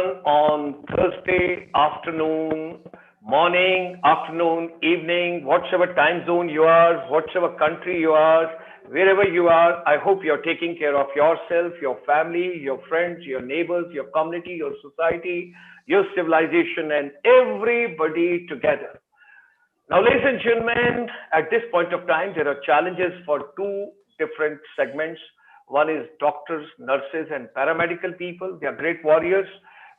on Thursday afternoon, morning, afternoon, evening, whatever time zone you are, whatever country you are, wherever you are. I hope you're taking care of yourself, your family, your friends, your neighbors, your community, your society, your civilization, and everybody together. Now, ladies and gentlemen, at this point of time, there are challenges for two different segments. One is doctors, nurses, and paramedical people. They are great warriors.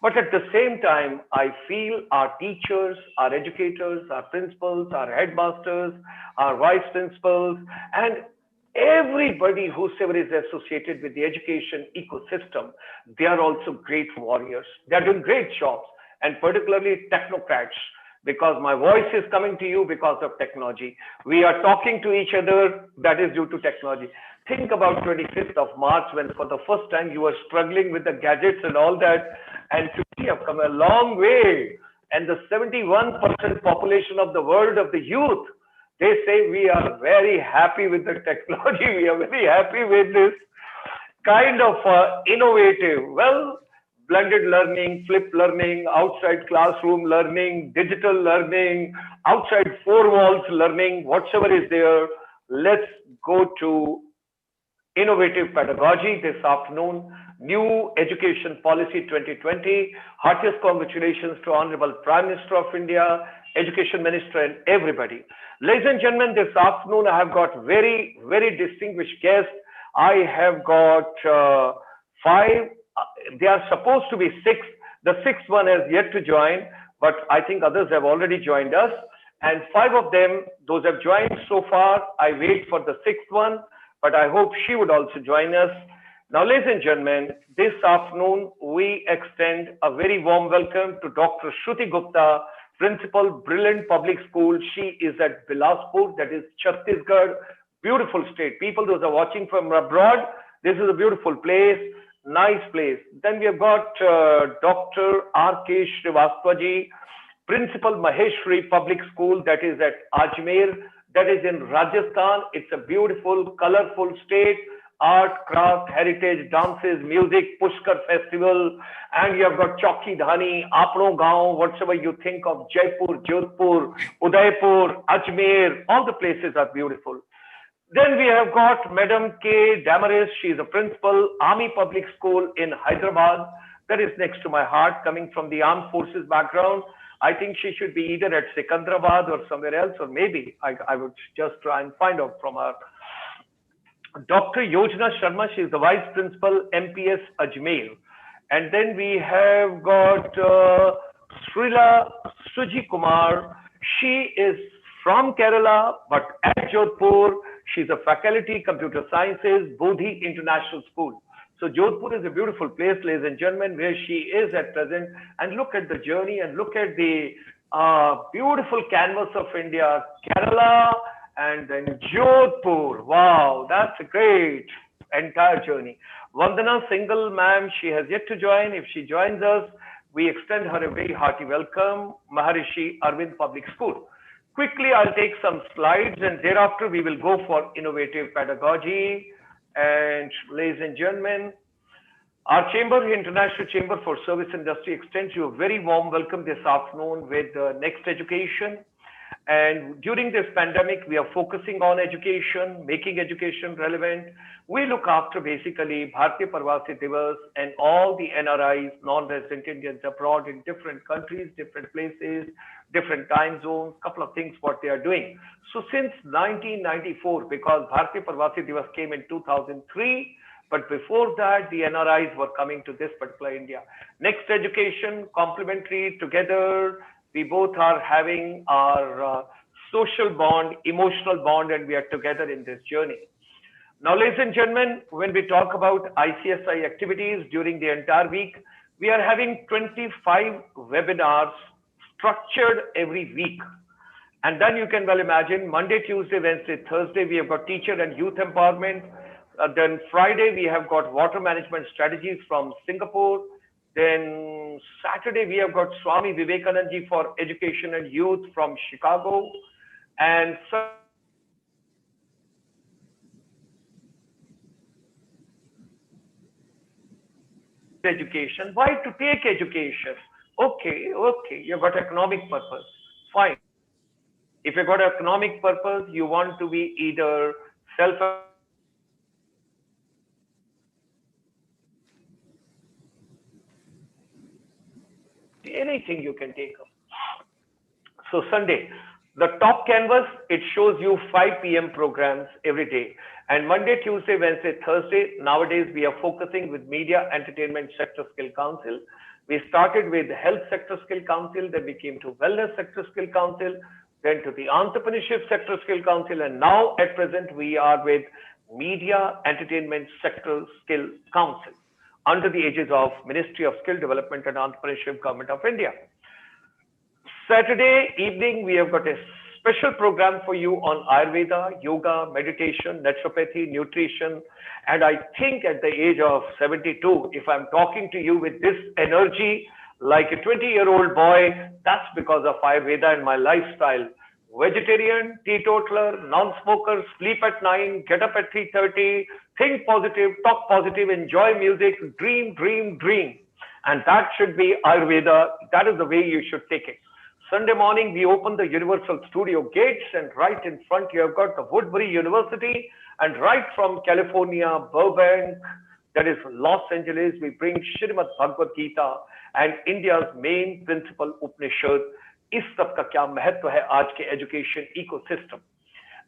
But at the same time, I feel our teachers, our educators, our principals, our headmasters, our vice principals, and everybody whosoever is associated with the education ecosystem, they are also great warriors. They are doing great jobs, and particularly technocrats, because my voice is coming to you because of technology. We are talking to each other, that is due to technology. Think about 25th of March when for the first time you were struggling with the gadgets and all that, and today you have come a long way. And the 71% population of the world of the youth, they say we are very happy with the technology. We are very happy with this kind of innovative, well, blended learning, flipped learning, outside classroom learning, digital learning, outside four walls learning, whatsoever is there. Let's go to innovative pedagogy this afternoon, new education policy 2020. Heartiest congratulations to Honorable Prime Minister of India, Education Minister, and everybody. Ladies and gentlemen, this afternoon I have got very, very distinguished guests. I have got five. They are supposed to be six. The sixth one has yet to join, but I think others have already joined us. And five of them, those have joined so far. I wait for the sixth one, but I hope she would also join us. Now, ladies and gentlemen, this afternoon we extend a very warm welcome to Dr. Shruti Gupta, Principal, Brilliant Public School. She is at Bilaspur, that is Chhattisgarh, beautiful state. People, those are watching from abroad, this is a beautiful place, nice place. Then we have got Dr. R.K. Srivastavaji, Principal, Maheshwari Public School, that is at Ajmer, that is in Rajasthan. It's a beautiful, colorful state. Art, craft, heritage, dances, music, Pushkar festival, and you have got Chowki Dhani, Apno Gaon, whatsoever you think of, Jaipur, Jodhpur, Udaipur, Ajmer, all the places are beautiful. Then we have got Madam K. Damaris. She is a principal, Army Public School in Hyderabad. That is next to my heart, coming from the armed forces background. I think she should be either at Secunderabad or somewhere else, or maybe I would just try and find out from her. Dr. Yojana Sharma, she is the Vice Principal, MPS Ajmer. And then we have got Srila Suji Kumar. She is from Kerala, but at Jodhpur. She's a faculty, Computer Sciences, Bodhi International School. So Jodhpur is a beautiful place, ladies and gentlemen, where she is at present. And look at the journey and look at the beautiful canvas of India, Kerala, and then Jodhpur. Wow, that's a great entire journey. Vandana Singhal, ma'am, she has yet to join. If she joins us, we extend her a very hearty welcome. Maharishi Arvind Public School. Quickly, I'll take some slides, and thereafter we will go for innovative pedagogy. And ladies and gentlemen, our chamber, International Chamber for Service Industry, extends you a very warm welcome this afternoon with Next Education. And during this pandemic, we are focusing on education, making education relevant. We look after basically Bharatiya Parvasi Divas and all the NRIs, non-resident Indians abroad in different countries, different places, different time zones, couple of things what they are doing. So since 1994, because Bharatiya Parvasi Divas came in 2003, but before that, the NRIs were coming to this particular India. Next Education, complementary, together, we both are having our social bond, emotional bond, and we are together in this journey. Now, ladies and gentlemen, when we talk about ICSI activities during the entire week, we are having 25 webinars structured every week. And then you can well imagine Monday, Tuesday, Wednesday, Thursday, we have got teacher and youth empowerment. Then Friday, we have got water management strategies from Singapore. Then Saturday, we have got Swami Vivekananda ji for education and youth from Chicago. And education? Why to take education? Okay, okay, you've got economic purpose. Fine. If you've got economic purpose, you want to be either self-employed, anything you can take up. So Sunday, the top canvas, it shows you 5 p.m. programs every day. And Monday, Tuesday, Wednesday, Thursday, nowadays we are focusing with Media Entertainment Sector Skill Council. We started with Health Sector Skill Council, then we came to Wellness Sector Skill Council, then to the Entrepreneurship Sector Skill Council, and now at present we are with Media Entertainment Sector Skill Council under the aegis of Ministry of Skill Development and Entrepreneurship, Government of India. Saturday evening, we have got a special program for you on Ayurveda, yoga, meditation, naturopathy, nutrition. And I think at the age of 72, if I'm talking to you with this energy, like a 20-year-old boy, that's because of Ayurveda and my lifestyle. Vegetarian, teetotaler, non-smoker, sleep at 9, get up at 3:30, think positive, talk positive, enjoy music, dream, dream, dream. And that should be Ayurveda. That is the way you should take it. Sunday morning, we open the Universal Studio gates, and right in front, you have got the Woodbury University, and right from California, Burbank, that is Los Angeles, we bring Srimad Bhagavad Gita and India's main principal Upanishad. इस सब का क्या महत्व है आज के education ecosystem.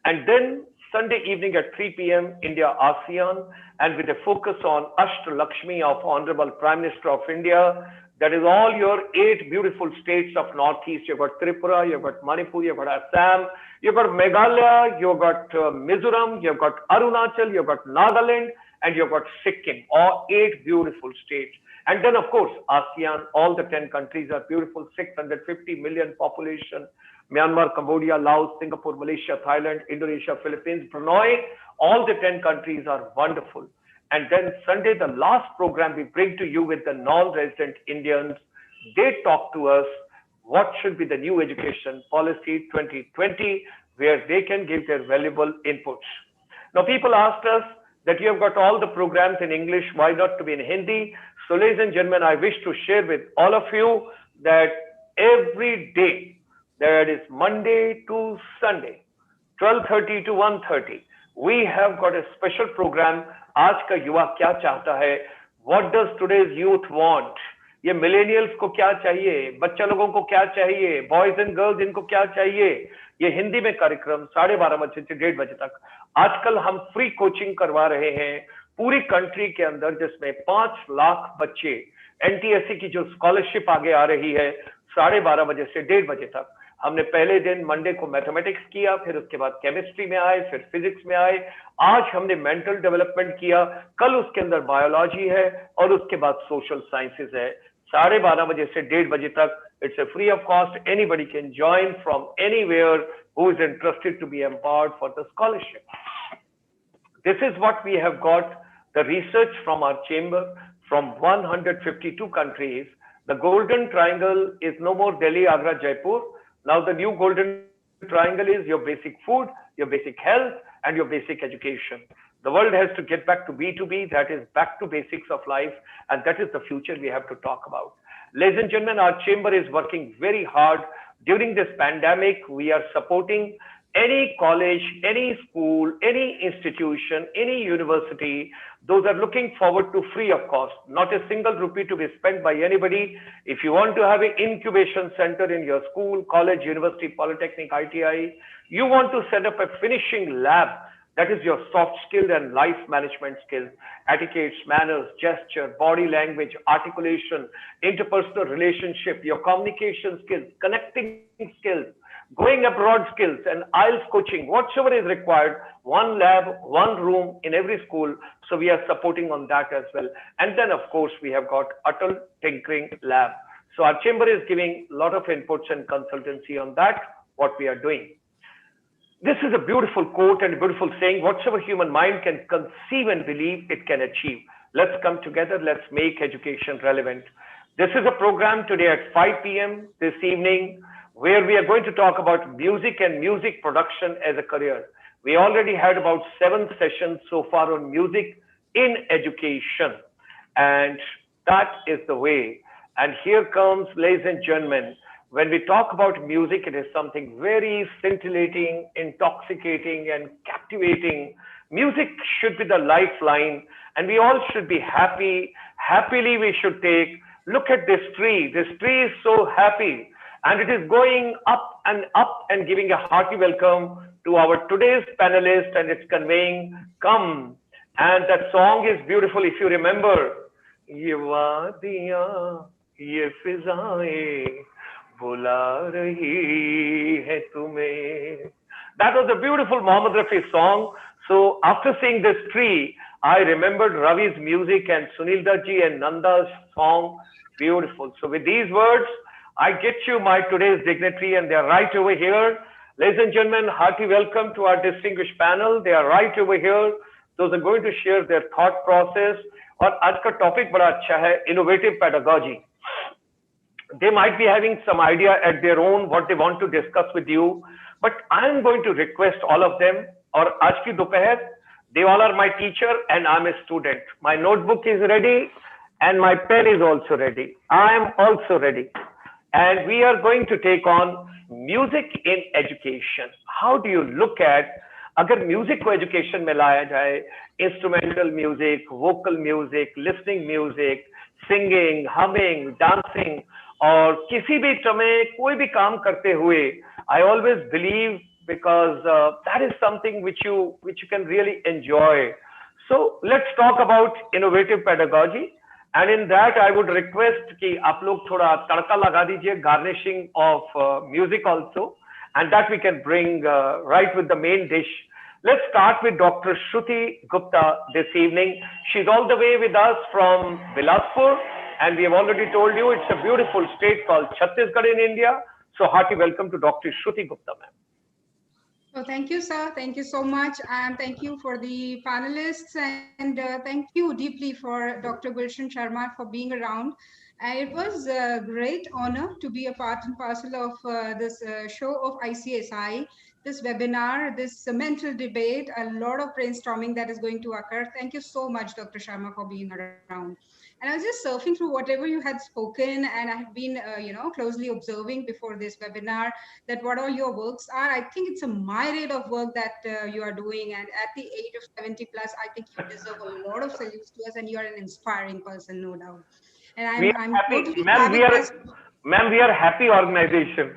And then Sunday evening at 3 p.m. India ASEAN, and with a focus on Ashtalakshmi of Honorable Prime Minister of India. That is all your 8 beautiful states of Northeast. You've got Tripura, you've got Manipur, you've got Assam, you've got Meghalaya, you've got Mizoram, you've got Arunachal, you've got Nagaland, and you've got Sikkim. All 8 beautiful states. And then, of course, ASEAN, all the 10 countries are beautiful, 650 million population. Myanmar, Cambodia, Laos, Singapore, Malaysia, Thailand, Indonesia, Philippines, Brunei, all the 10 countries are wonderful. And then Sunday, the last program we bring to you with the non-resident Indians. They talk to us what should be the new education policy 2020, where they can give their valuable inputs. Now, people asked us that you have got all the programs in English, why not to be in Hindi? So, ladies and gentlemen, I wish to share with all of you that every day, that is Monday to Sunday, 12:30 to 1:30, we have got a special program. आज का युवा क्या चाहता है? What does today's youth want? ये millennials को क्या चाहिए? बच्चा लोगों को क्या चाहिए? बॉयज एंड गर्ल्स इनको क्या चाहिए? ये हिंदी में कार्यक्रम 12:30 बजे से 1:30 बजे तक. आजकल हम फ्री कोचिंग करवा रहे हैं पूरी कंट्री के अंदर, जिसमें 5 लाख बच्चे, एनटीएससी की जो स्कॉलरशिप आगे आ रही है 12:30 बजे से 1:30 बजे तक. हमने पहले दिन मंडे को मैथमेटिक्स किया, फिर उसके बाद केमिस्ट्री में आए, फिर फिजिक्स में आए. आज हमने मेंटल डेवलपमेंट किया, कल उसके अंदर बायोलॉजी है, और उसके बाद सोशल साइंसेज है. 12:30 बजे से 1:30 बजे तक. It's a free of cost. Anybody can join from anywhere who is interested to be empowered for the scholarship. This is what we have got, the research from our chamber from 152 countries. The golden triangle is no more Delhi, Agra, Jaipur. Now the new golden triangle is your basic food, your basic health, and your basic education. The world has to get back to B2B, that is back to basics of life, and that is the future we have to talk about. Ladies and gentlemen, our chamber is working very hard. During this pandemic, we are supporting any college, any school, any institution, any university. Those are looking forward to free of cost, not a single rupee to be spent by anybody. If you want to have an incubation center in your school, college, university, polytechnic, ITI, you want to set up a finishing lab, that is your soft skill and life management skills, etiquettes, manners, gesture, body language, articulation, interpersonal relationship, your communication skills, connecting skills, going abroad skills, and IELTS coaching, whatsoever is required, one lab, one room in every school. So we are supporting on that as well. And then, of course, we have got Atal Tinkering Lab. So our chamber is giving a lot of inputs and consultancy on that, what we are doing. This is a beautiful quote and a beautiful saying. Whatsoever human mind can conceive and believe, it can achieve. Let's come together. Let's make education relevant. This is a program today at 5 p.m. this evening, where we are going to talk about music and music production as a career. We already had about 7 sessions so far on music in education. And That is the way. And here comes, ladies and gentlemen, when we talk about music, it is something very scintillating, intoxicating, and captivating. Music should be the lifeline, and we all should be happy. Happily, we should take. Look at this tree. This tree is so happy, and it is going up and giving a hearty welcome to our today's panelist, and it's conveying, come. And that song is beautiful. If you remember, ये वादियाँ ये फिजाएं बुला रही है तुम्हें. That was a beautiful Mohammed Rafi song. So after seeing this tree, I remembered Ravi's music and Sunil Dutt and Nanda's song. Beautiful. So with these words, I get you my today's dignitary, and they're right over here. Ladies and gentlemen, hearty welcome to our distinguished panel. They are right over here. Those are going to share their thought process. और आज का topic बड़ा अच्छा है, innovative pedagogy. They might be having some idea at their own what they want to discuss with you, but I'm going to request all of them. और आज की दोपहर, they all are my teacher and I'm a student. My notebook is ready and my pen is also ready. I am also ready, and we are going to take on music in education. How do you look at, अगर music को education में लाया जाए, instrumental music, vocal music, listening music, singing, humming, dancing, और किसी भी समय कोई भी काम करते हुए, I always believe because that is something which you can really enjoy. So let's talk about innovative pedagogy, and in that I would request कि आप लोग थोड़ा तड़का लगा दीजिए, garnishing of music also, and that we can bring right with the main dish. Let's start with Dr. Shruti Gupta this evening. She's all the way with us from Bilaspur, and we have already told you it's a beautiful state called Chhattisgarh in India. So hearty welcome to Dr. Shruti Gupta, ma'am. Oh, thank you, sir. Thank you so much. And thank you for the panelists, and thank you deeply for Dr. Gulshan Sharma for being around. It was a great honor to be a part and parcel of this show of ICSI, this webinar, this mental debate, a lot of brainstorming that is going to occur. Thank you so much, Dr. Sharma, for being around. And I was just surfing through whatever you had spoken, and I have been, closely observing before this webinar that what all your works are. I think it's a myriad of work that you are doing, and at the age of 70 plus, I think you deserve a lot of salutes to us, and you are an inspiring person, no doubt. And We are I'm happy, totally ma'am. Ma'am, we are happy organization.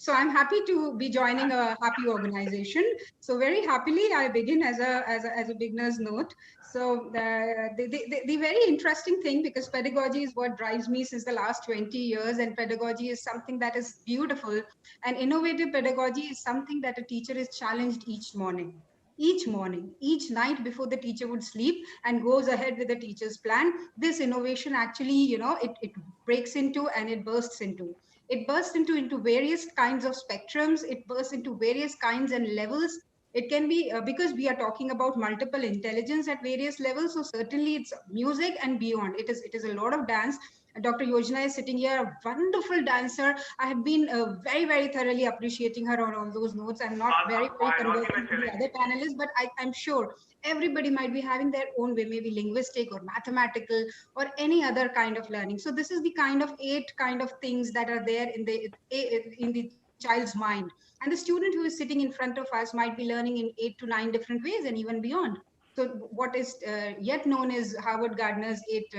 So I'm happy to be joining a happy organization. So very happily, I begin as a beginner's note. So the very interesting thing, because pedagogy is what drives me since the last 20 years, and pedagogy is something that is beautiful, and innovative pedagogy is something that a teacher is challenged each morning, each night before the teacher would sleep, and goes ahead with the teacher's plan. This innovation actually, it breaks into, and it bursts into various kinds of spectrums. It bursts into various kinds and levels. It can be because we are talking about multiple intelligence at various levels. So certainly it's music and beyond. It is a lot of dance. Dr. Yojana is sitting here, a wonderful dancer. I have been very, very thoroughly appreciating her on all those notes. I'm not very, very conversant with the other panelists, but I'm sure everybody might be having their own way, maybe linguistic or mathematical or any other kind of learning. So this is the kind of 8 kind of things that are there in the child's mind. And the student who is sitting in front of us might be learning in 8 to 9 different ways and even beyond. So what is yet known as Harvard Gardner's 8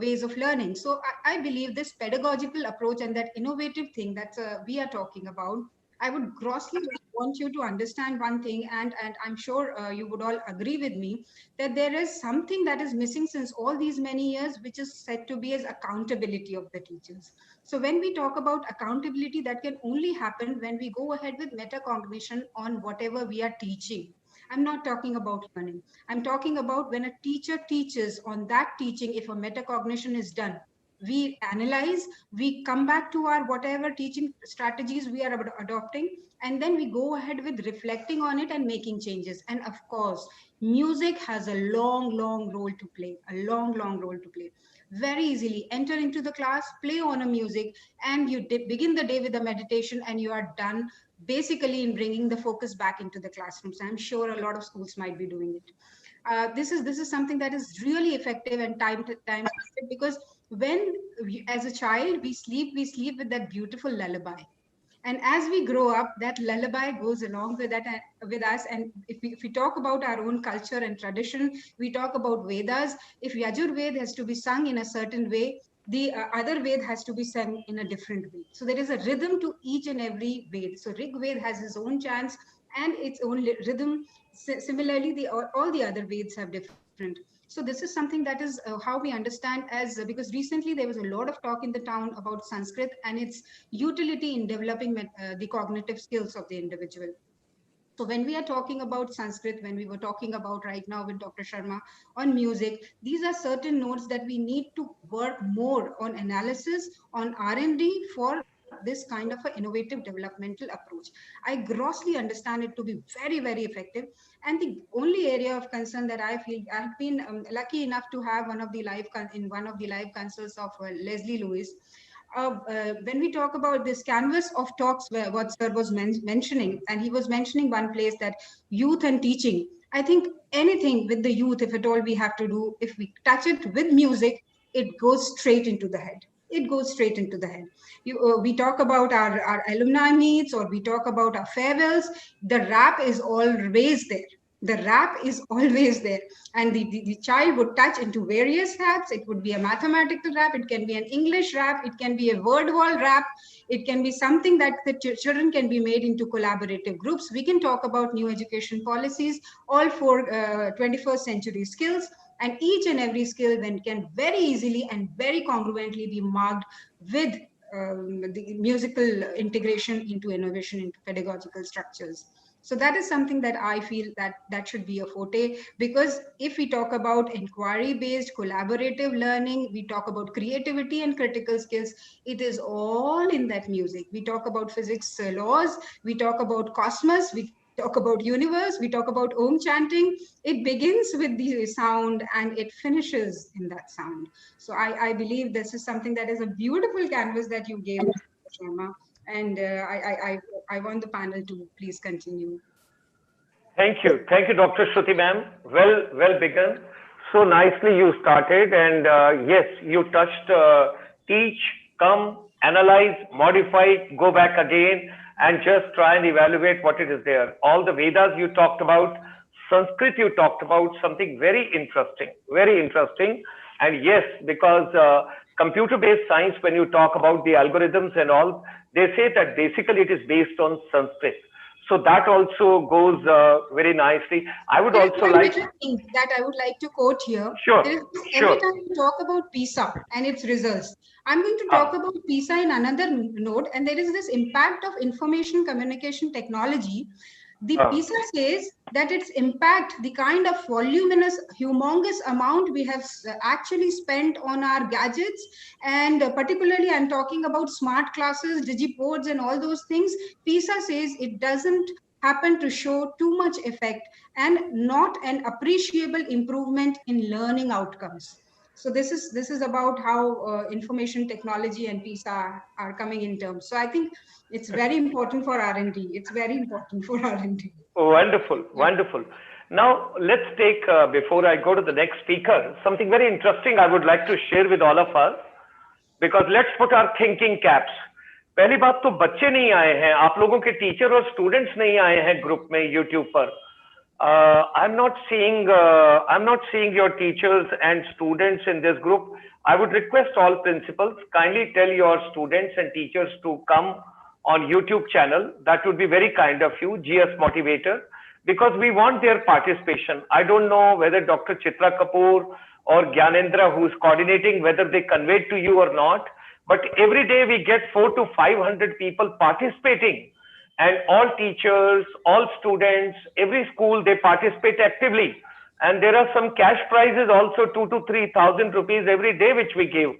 ways of learning. So I believe this pedagogical approach and that innovative thing that we are talking about, I would grossly want you to understand one thing, and I'm sure you would all agree with me, that there is something that is missing since all these many years, which is said to be as accountability of the teachers. So when we talk about accountability, that can only happen when we go ahead with metacognition on whatever we are teaching. I'm not talking about learning. I'm talking about when a teacher teaches, on that teaching, if a metacognition is done, we analyze, we come back to our whatever teaching strategies we are adopting, and then we go ahead with reflecting on it and making changes. And of course, music has a long role to play, a long role to play. Very easily enter into the class, play on a music, and you begin the day with a meditation, and you are done basically in bringing the focus back into the classrooms. I'm sure a lot of schools might be doing it. This is something that is really effective and time because when as a child we sleep with that beautiful lullaby, and as we grow up that lullaby goes along with that with us. And if we talk about our own culture and tradition, we talk about Vedas. If Yajurved has to be sung in a certain way, the other Ved has to be sung in a different way. So there is a rhythm to each and every Ved. So Rig Ved has its own chants and its own rhythm. Similarly, all the other Veds have different. So this is something that is how we understand as because recently there was a lot of talk in the town about Sanskrit and its utility in developing the cognitive skills of the individual. So when we are talking about Sanskrit, when we were talking about right now with Dr. Sharma on music, these are certain notes that we need to work more on analysis, on R&D for this kind of an innovative developmental approach. I grossly understand it to be very, very effective. And the only area of concern that I feel, I've been lucky enough to have in one of the live consults of Leslie Lewis. When we talk about this canvas of talks, where what sir was mentioning, and he was mentioning one place that youth and teaching. I think anything with the youth, if at all we have to do, if we touch it with music, it goes straight into the head. It goes straight into the head. We talk about our alumni meets, or we talk about our farewells. The rap is always there. The rap is always there, and the child would touch into various raps. It would be a mathematical rap, it can be an English rap, it can be a word wall rap, it can be something that the children can be made into collaborative groups. We can talk about new education policies, all for 21st century skills, and each and every skill then can very easily and very congruently be marked with the musical integration into innovation into pedagogical structures. So that is something that I feel that should be a forte, because if we talk about inquiry based collaborative learning, we talk about creativity and critical skills, it is all in that music. We talk about physics laws, we talk about cosmos, we talk about universe, we talk about Om chanting. It begins with the sound and it finishes in that sound. So I believe this is something that is a beautiful canvas that you gave, Sharma. And I want the panel to please continue. Thank you, Dr. Shruti ma'am. Well begun. So nicely you started, and yes, you touched teach, come, analyze, modify, go back again, and just try and evaluate what it is there. All the Vedas you talked about, Sanskrit you talked about, something very interesting, very interesting. And yes, because computer-based science, when you talk about the algorithms and all, they say that basically it is based on Sanskrit. So that also goes very nicely. I would There is also one like. little thing that I would like to quote here. Sure, There is every sure. time we talk about PISA and its results, I'm going to talk Ah, about PISA in another note, and there is this impact of information communication technology. The ah. PISA says that its impact, the kind of voluminous, humongous amount we have actually spent on our gadgets, and particularly I'm talking about smart classes, digipods, and all those things. PISA says it doesn't happen to show too much effect and not an appreciable improvement in learning outcomes. So this is about how information technology and PISA are coming in terms. So I think it's very important for R&D. It's very important for R&D. Wonderful, Yeah. wonderful. Now, let's take, before I go to the next speaker, something very interesting I would like to share with all of us, because let's put our thinking caps. पहली बात तो बच्चे नहीं आए हैं, आप लोगों के टीचर और स्टूडेंट्स नहीं आए हैं ग्रुप में यूट्यूब पर. I'm not seeing your teachers and students in this group. I would request all principals kindly tell your students and teachers to come on YouTube channel. That would be very kind of you, GS Motivator, because we want their participation. I don't know whether Dr. Chitra Kapoor or Gyanendra, who is coordinating, whether they conveyed to you or not. But every day we get 400 to 500 people participating, and all teachers, all students, every school, they participate actively. And there are some cash prizes also, 2,000 to 3,000 rupees every day, which we give.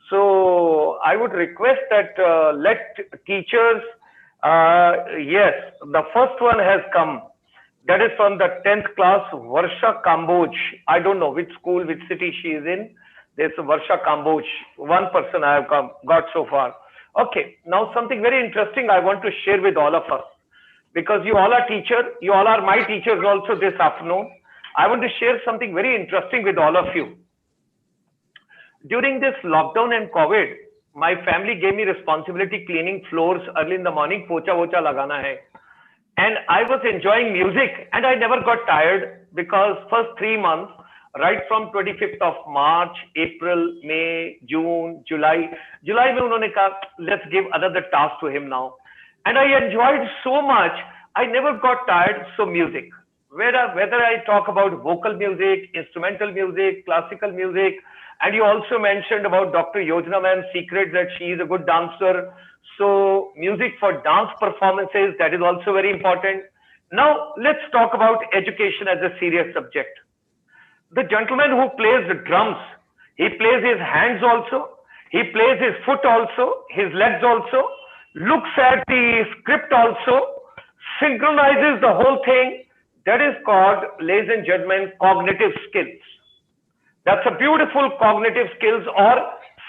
So I would request that let teachers, yes, the first one has come. That is from the 10th class, Varsha Kamboj. I don't know which school, which city she is in. There's Varsha Kamboj. One person I have got so far. Okay, now something very interesting I want to share with all of us. Because you all are teachers, you all are my teachers also this afternoon. I want to share something very interesting with all of you. During this lockdown and COVID, my family gave me responsibility cleaning floors early in the morning, pocha vocha lagana hai. And I was enjoying music and I never got tired because first 3 months, right from 25th of March, April, May, June, July mein unhone kaha, let's give another task to him now. And I enjoyed so much, I never got tired. So music, whether I talk about vocal music, instrumental music, classical music, and you also mentioned about Dr. Yojana ma'am's secret that she is a good dancer. So music for dance performances, that is also very important. Now let's talk about education as a serious subject. The gentleman who plays the drums, he plays his hands also, he plays his foot also, his legs also, looks at the script also, synchronizes the whole thing. That is called, ladies and gentlemen, cognitive skills. That's a beautiful cognitive skills or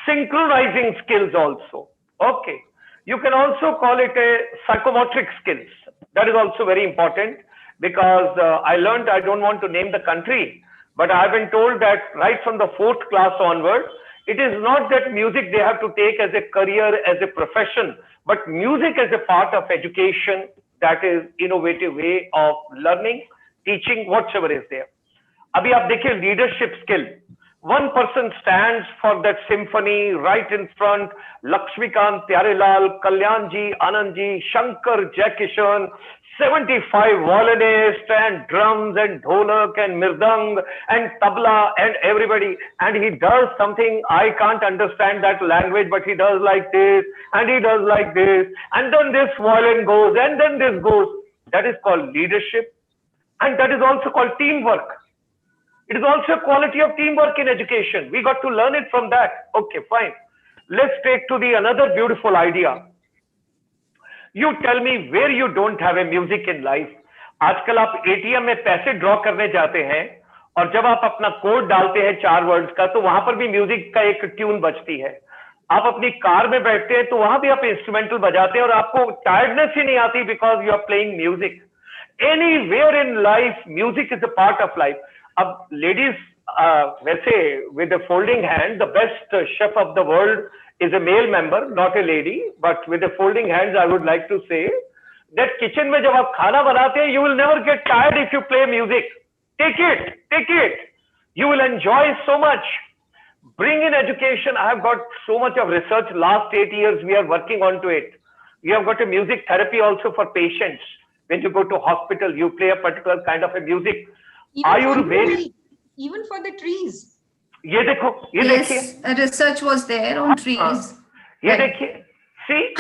synchronizing skills also. Okay. You can also call it a psychomotoric skills. That is also very important because I learned, I don't want to name the country, but I've been told that right from the 4th class onward, it is not that music they have to take as a career, as a profession, but music as a part of education. That is innovative way of learning, teaching, whatsoever is there. Abhi aap dekhiye leadership skill. One person stands for that symphony right in front. Lakshmikant Pyarelal, Kalyan ji, Anand ji, Shankar Jaikishan, 75 violinists and drums and dholak and mirdang and tabla and everybody. And he does something, I can't understand that language, but he does like this and he does like this. And then this violin goes and then this goes. That is called leadership. And that is also called teamwork. It is also a quality of teamwork in education. We got to learn it from that. Okay, fine. Let's take to the another beautiful idea. You tell me where you don't have a music in life. आजकल आप ATM में पैसे draw करने जाते हैं और जब आप अपना कोड डालते हैं 4 वर्ड्स का तो वहां पर भी म्यूजिक का एक ट्यून बजती है. आप अपनी कार में बैठते हैं तो वहां भी आप इंस्ट्रूमेंटल बजाते हैं और आपको टायर्डनेस ही नहीं आती because you are playing music. Anywhere in life, music is a part of life. अब ladies, वैसे with a folding hand, the best chef of the world is a male member, not a lady. But with the folding hands, I would like to say that kitchen में जब आप खाना बनाते हैं, you will never get tired if you play music. Take it. You will enjoy so much. Bring in education. I have got so much of research. Last 8 years, we are working on to it. We have got a music therapy also for patients. When you go to hospital, you play a particular kind of a music. Even for the trees. ये देखो, ये देखिए. Yes, research was there on trees. ये देखिए. See,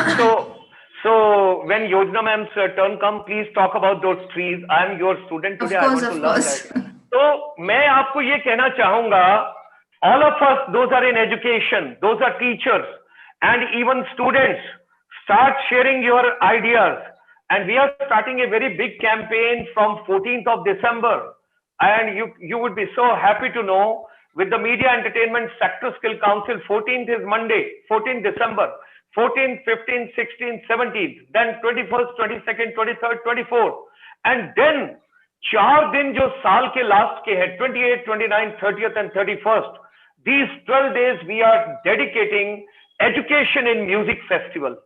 so when Yojana ma'am's turn come, please talk about those trees. I am your student today. Of course, I want to learn course. that. तो मैं आपको ये कहना चाहूंगा, all of us, those are in education, those are teachers, and even students, start sharing your ideas. And we are starting a very big campaign from 14th of December. And you would be so happy to know, with the Media Entertainment Sector Skill Council, 14th is Monday, 14th December, 14th, 15th, 16th, 17th, then 21st, 22nd, 23rd, 24th. And then 4 दिन जो साल के last के हैं, 28th, 29th, 30th and 31st. These 12 days we are dedicating education in music festival.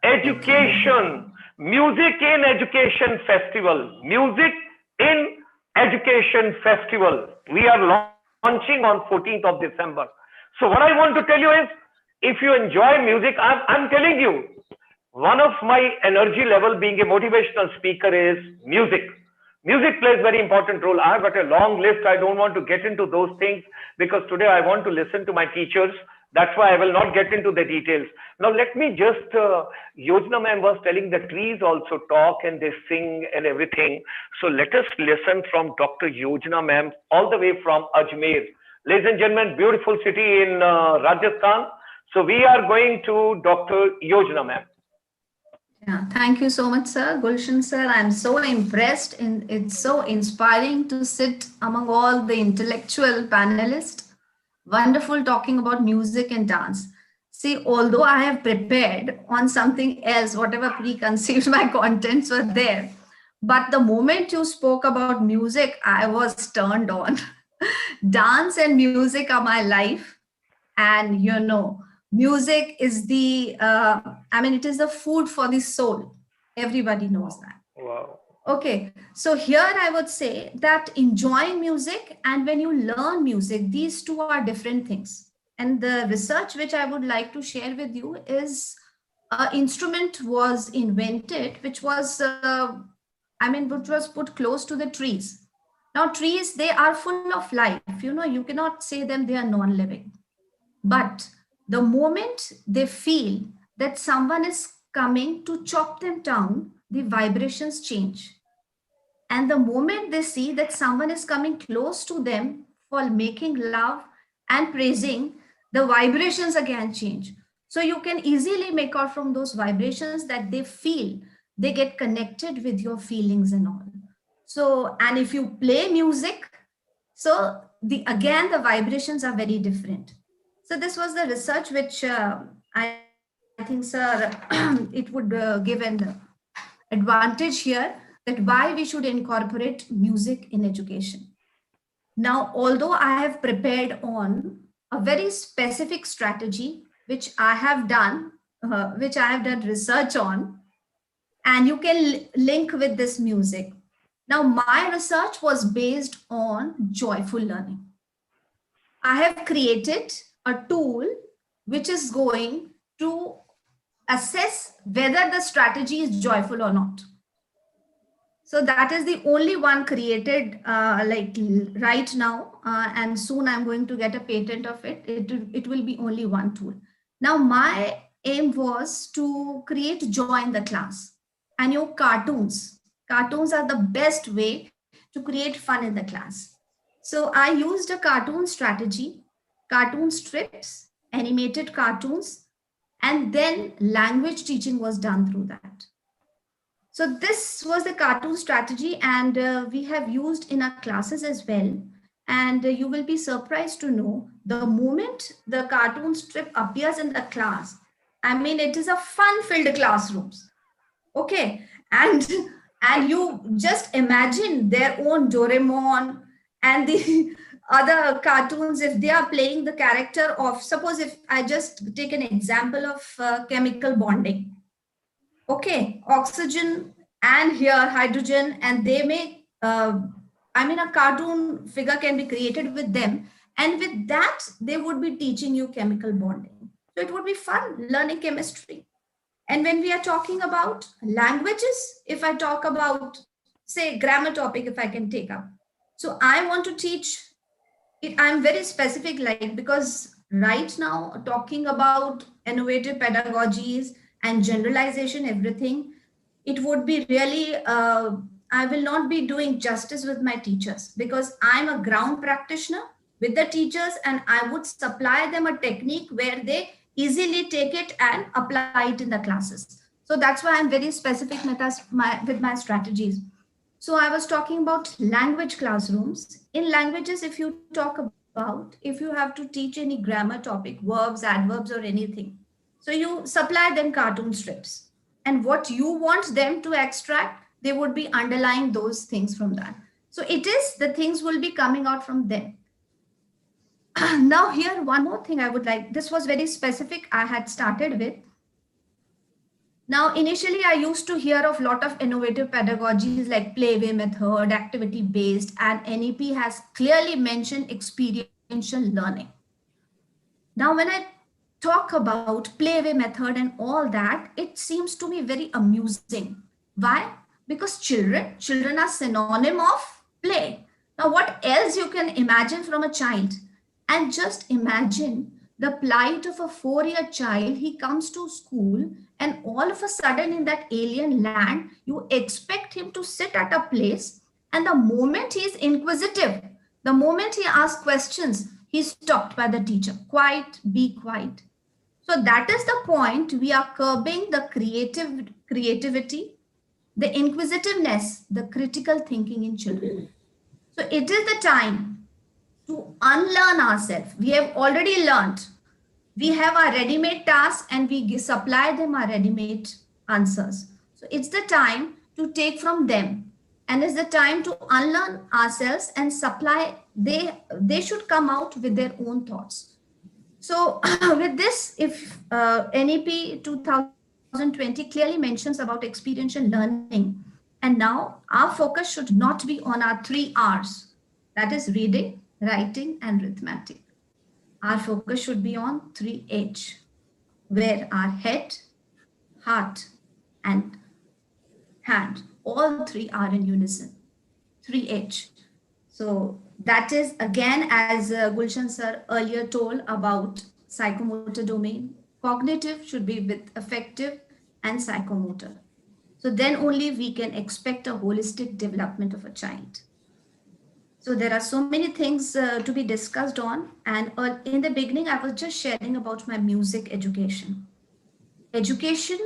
Education, music in education festival, music in education festival. We are launching on 14th of December. So what I want to tell you is, if you enjoy music, I'm telling you, one of my energy level being a motivational speaker is music. Music plays very important role. I have got a long list. I don't want to get into those things because today I want to listen to my teachers. That's why I will not get into the details. Now let me just, Yojana ma'am was telling the trees also talk and they sing and everything. So let us listen from Dr. Yojana ma'am all the way from Ajmer. Ladies and gentlemen, beautiful city in Rajasthan. So we are going to Dr. Yojana ma'am. Yeah, thank you so much, sir. Gulshan sir, I'm so impressed. It's so inspiring to sit among all the intellectual panelists. Wonderful talking about music and dance. See, although I have prepared on something else, whatever preconceived my contents were there, But the moment you spoke about music, I was turned on. Dance and music are my life. And, music is it is the food for the soul. Everybody knows that. Wow. Okay, so here I would say that enjoying music and when you learn music, these two are different things. And the research which I would like to share with you is an instrument was invented, which was put close to the trees. Now, trees, they are full of life. You cannot say them they are non-living. But the moment they feel that someone is coming to chop them down, the vibrations change. And the moment they see that someone is coming close to them for making love and praising, the vibrations again change. So you can easily make out from those vibrations that they feel, they get connected with your feelings and all. So, and if you play music, so the vibrations are very different. So this was the research which I think, sir, it would give an advantage here, that why we should incorporate music in education. Now, although I have prepared on a very specific strategy, which I have done research on, and you can link with this music. Now, my research was based on joyful learning. I have created a tool which is going to assess whether the strategy is joyful or not. So that is the only one created right now, and soon I'm going to get a patent of it. It will be only one tool. Now my aim was to create joy in the class, and your cartoons are the best way to create fun in the class. So I used a cartoon strategy, cartoon strips, animated cartoons, and then language teaching was done through that. So this was the cartoon strategy, and we have used in our classes as well. And you will be surprised to know the moment the cartoon strip appears in the class, it is a fun-filled classrooms. Okay, and you just imagine their own Doraemon and the other cartoons, if they are playing the character of, suppose if I just take an example of chemical bonding. Okay, oxygen and here hydrogen, and they may, a cartoon figure can be created with them. And with that, they would be teaching you chemical bonding. So it would be fun learning chemistry. And when we are talking about languages, if I talk about, say, grammar topic, if I can take up. So I want to teach it. I'm very specific, because right now talking about innovative pedagogies and generalization, everything, it would be really, I will not be doing justice with my teachers, because I'm a ground practitioner with the teachers, and I would supply them a technique where they easily take it and apply it in the classes. So that's why I'm very specific with my strategies. So I was talking about language classrooms. In languages, if you talk about, if you have to teach any grammar topic, verbs, adverbs, or anything, so you supply them cartoon strips. And what you want them to extract, they would be underlying those things from that. So the things will be coming out from them. Now here, one more thing I would like, this was very specific, I had started with. Now, initially, I used to hear of a lot of innovative pedagogies like playway method, activity-based, and NEP has clearly mentioned experiential learning. Now, when I talk about playway method and all that, it seems to me very amusing. Why? Because children are synonym of play. Now, what else you can imagine from a child? And just imagine the plight of a 4-year child. He comes to school, and all of a sudden in that alien land, you expect him to sit at a place, and the moment he is inquisitive, the moment he asks questions, he's stopped by the teacher. Quiet, be quiet. So that is the point. We are curbing the creativity, the inquisitiveness, the critical thinking in children. So it is the time to unlearn ourselves. We have already learned. We have our ready-made tasks, and we supply them our ready-made answers. So it's the time to take from them and it's the time to unlearn ourselves and supply. They should come out with their own thoughts. So with this, if NEP 2020 clearly mentions about experiential learning, and now our focus should not be on our 3 R's, that is reading, writing, and arithmetic. Our focus should be on 3H, where our head, heart, and hand, all three are in unison. 3H. So that is again, as Gulshan sir earlier told about psychomotor domain. Cognitive should be with affective and psychomotor. So then only we can expect a holistic development of a child. So there are so many things to be discussed on. And in the beginning, I was just sharing about my music education. Education,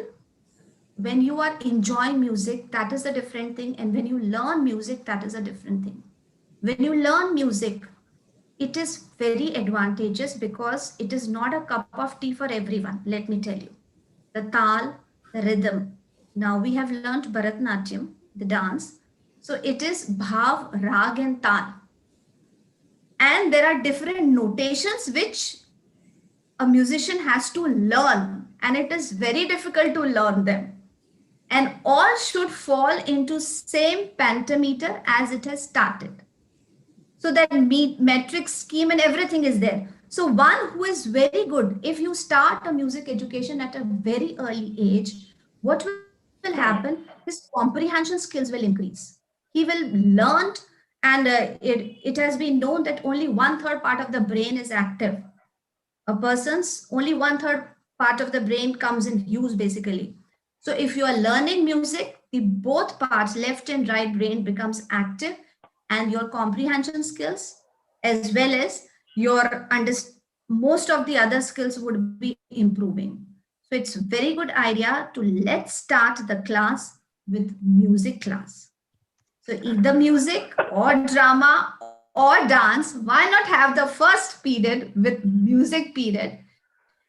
when you are enjoying music, that is a different thing. And when you learn music, that is a different thing. When you learn music, it is very advantageous because it is not a cup of tea for everyone. Let me tell you. The tal, the rhythm. Now we have learned Bharatnatyam, the dance. So it is bhav, rag and tal. And there are different notations which a musician has to learn. And it is very difficult to learn them. And all should fall into same pentameter as it has started. So that metric scheme and everything is there. So one who is very good, if you start a music education at a very early age, what will happen? His comprehension skills will increase. He will learn, and it has been known that only 1/3 part of the brain is active. A person's only 1/3 part of the brain comes in use basically. So if you are learning music, the both parts, left and right brain, becomes active, and your comprehension skills as well as your most of the other skills would be improving. So it's very good idea to let's start the class with music class. So either music or drama or dance, why not have the first period with music period?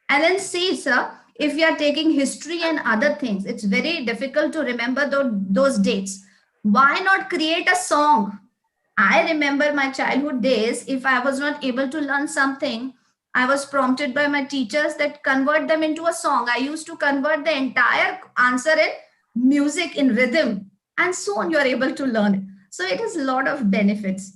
And then see, sir, if you are taking history and other things, it's very difficult to remember those dates. Why not create a song? I remember my childhood days. If I was not able to learn something, I was prompted by my teachers that convert them into a song. I used to convert the entire answer in music, in rhythm, and so on. You are able to learn it. So it has a lot of benefits.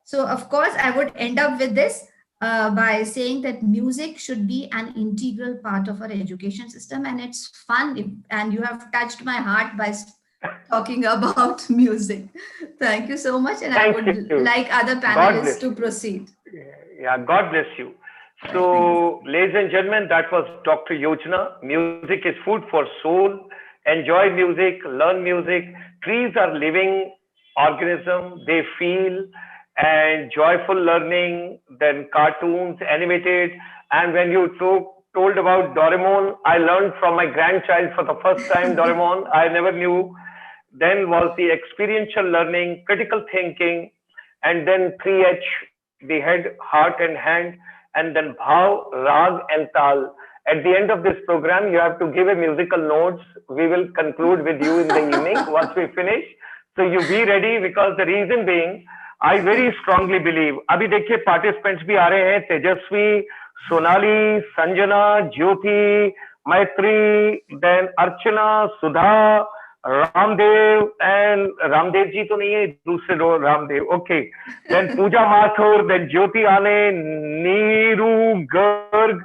So of course, I would end up with this by saying that music should be an integral part of our education system, and it's fun. And you have touched my heart by talking about music. Thank you so much, and Thank I would you. like other panelists to proceed. Yeah, God bless you. So, ladies and gentlemen, that was Dr. Yojana. Music is food for soul. Enjoy music, learn music. Trees are living organisms. They feel, and joyful learning, then cartoons, animated. And when you told about Doraemon, I learned from my grandchild for the first time, Doraemon. I never knew. Then was the experiential learning, critical thinking, and then 3H, the head, heart, and hand, and then bhav, rag, and tal. At the end of this program, you have to give a musical notes. We will conclude with you in the evening once we finish. So you be ready, because the reason being, I very strongly believe, अभी देखिए participants भी आ रहे हैं, तेजस्वी, Sonali, Sanjana, Jyoti, Maitri, then Archana, Sudha, Ramdev, and Ramdev ji to nahi hai, दूसरे Ramdev. Okay. Then Pooja Mathur, then Jyoti Ane, Neeru, Garg,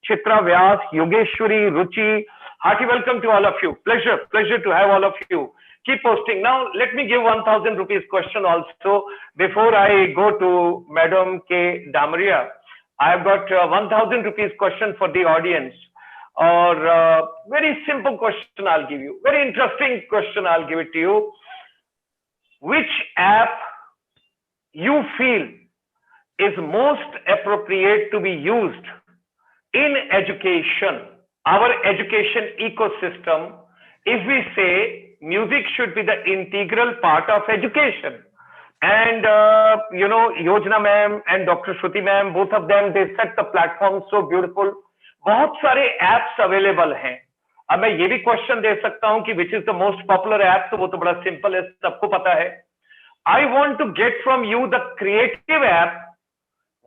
Chitra Vyas, Yogeshwari, Ruchi. Hearty welcome to all of you. Pleasure to have all of you. Keep posting. Now, let me give 1,000 rupees question also before I go to Madam K. Damaria. I have got 1,000 rupees question for the audience. Or very simple question I'll give you. Very interesting question I'll give it to you. Which app you feel is most appropriate to be used in education, our education ecosystem, if we say music should be the integral part of education? And Yojana ma'am and Dr. Shruti ma'am, both of them, they set the platform so beautiful. बहुत सारे apps available हैं. अब मैं ये भी question दे सकता हूँ कि which is the most popular app, तो वो तो बड़ा simple है, सबको पता है. I want to get from you the creative app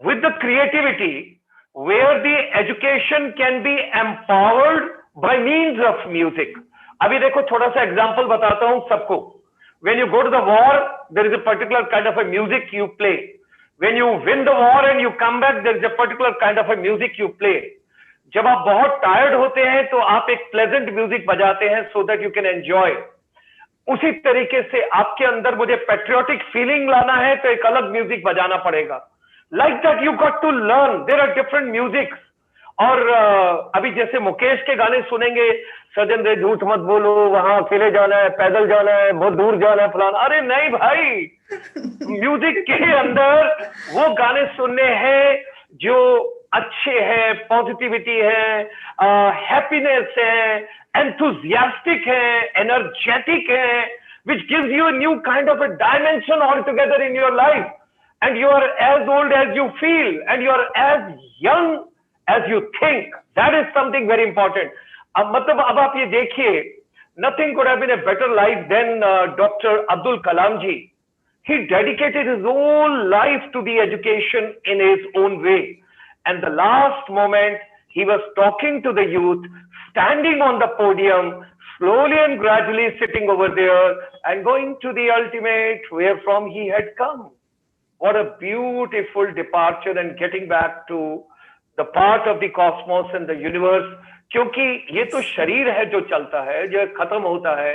with the creativity where the education can be empowered by means of music. अभी देखो थोड़ा सा एग्जांपल बताता हूं सबको. When you go to the war, there is a particular kind of a music you play. When you win the war and you come back, there is a particular kind of a music you play. जब आप बहुत tired होते हैं तो आप एक pleasant music बजाते हैं so that you can enjoy. उसी तरीके से आपके अंदर मुझे पेट्रियोटिक फीलिंग लाना है तो एक अलग म्यूजिक बजाना पड़ेगा. Like that you got to learn, there are different music. और अभी जैसे मुकेश के गाने सुनेंगे, सजन रे झूठ मत बोलो, वहां अकेले जाना है, पैदल जाना है, बहुत दूर जाना है, फलाना. अरे नहीं भाई, म्यूजिक के अंदर वो गाने सुनने हैं जो अच्छे हैं, पॉजिटिविटी है, हैप्पीनेस है, एंथुजियास्टिक है, एनर्जेटिक है, which gives you a new kind of a dimension altogether in your life. And you are as old as you feel, and you are as young as you think. That is something very important. अब मतलब अब आप ये देखिए, nothing could have been a better life than Dr. Abdul Kalam ji. He dedicated his whole life to the education in his own way. And the last moment, he was talking to the youth, standing on the podium, slowly and gradually sitting over there and going to the ultimate where from he had come. What a beautiful departure and getting back to the part of the cosmos and the universe. क्योंकि ये तो शरीर है जो चलता है, जो खत्म होता है,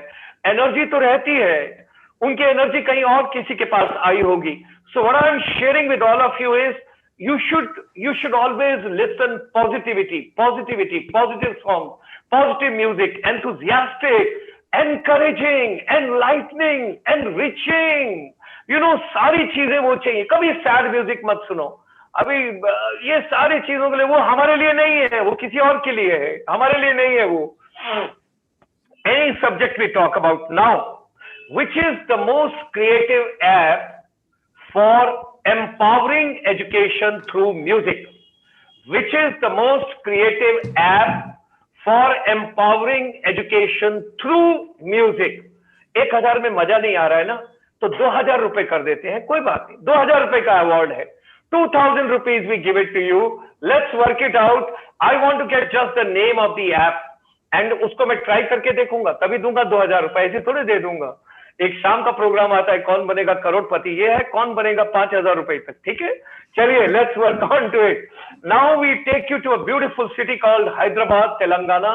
एनर्जी तो रहती है, उनकी एनर्जी कहीं और किसी के पास आई होगी. So what I am sharing with all of you is you should always listen positivity, positive songs, positive music, enthusiastic, encouraging, enlightening, enriching. You know, सारी चीजें वो चाहिए. कभी सैड म्यूजिक मत सुनो. अभी ये सारी चीजों के लिए, वो हमारे लिए नहीं है, वो किसी और के लिए है, हमारे लिए नहीं है वो. Any subject we talk about now, which is the most creative app for empowering education through music? Which is the most creative app for empowering education through music? 1000 में मजा नहीं आ रहा है ना, तो 2000 रुपए कर देते हैं, कोई बात नहीं. 2000 रुपए का अवार्ड है. 2000 rupees we give it to you. Let's work it out. I want to get just the name of the app and उसको मैं ट्राई करके देखूंगा, तभी दूंगा 2000 रुपए, ऐसे थोड़े दे दूंगा. एक शाम का प्रोग्राम आता है, कौन बनेगा करोड़पति, ये है कौन बनेगा 5000 रुपए तक. ठीक है, चलिए, let's work on to it. Now we take you to a beautiful city called Hyderabad, Telangana,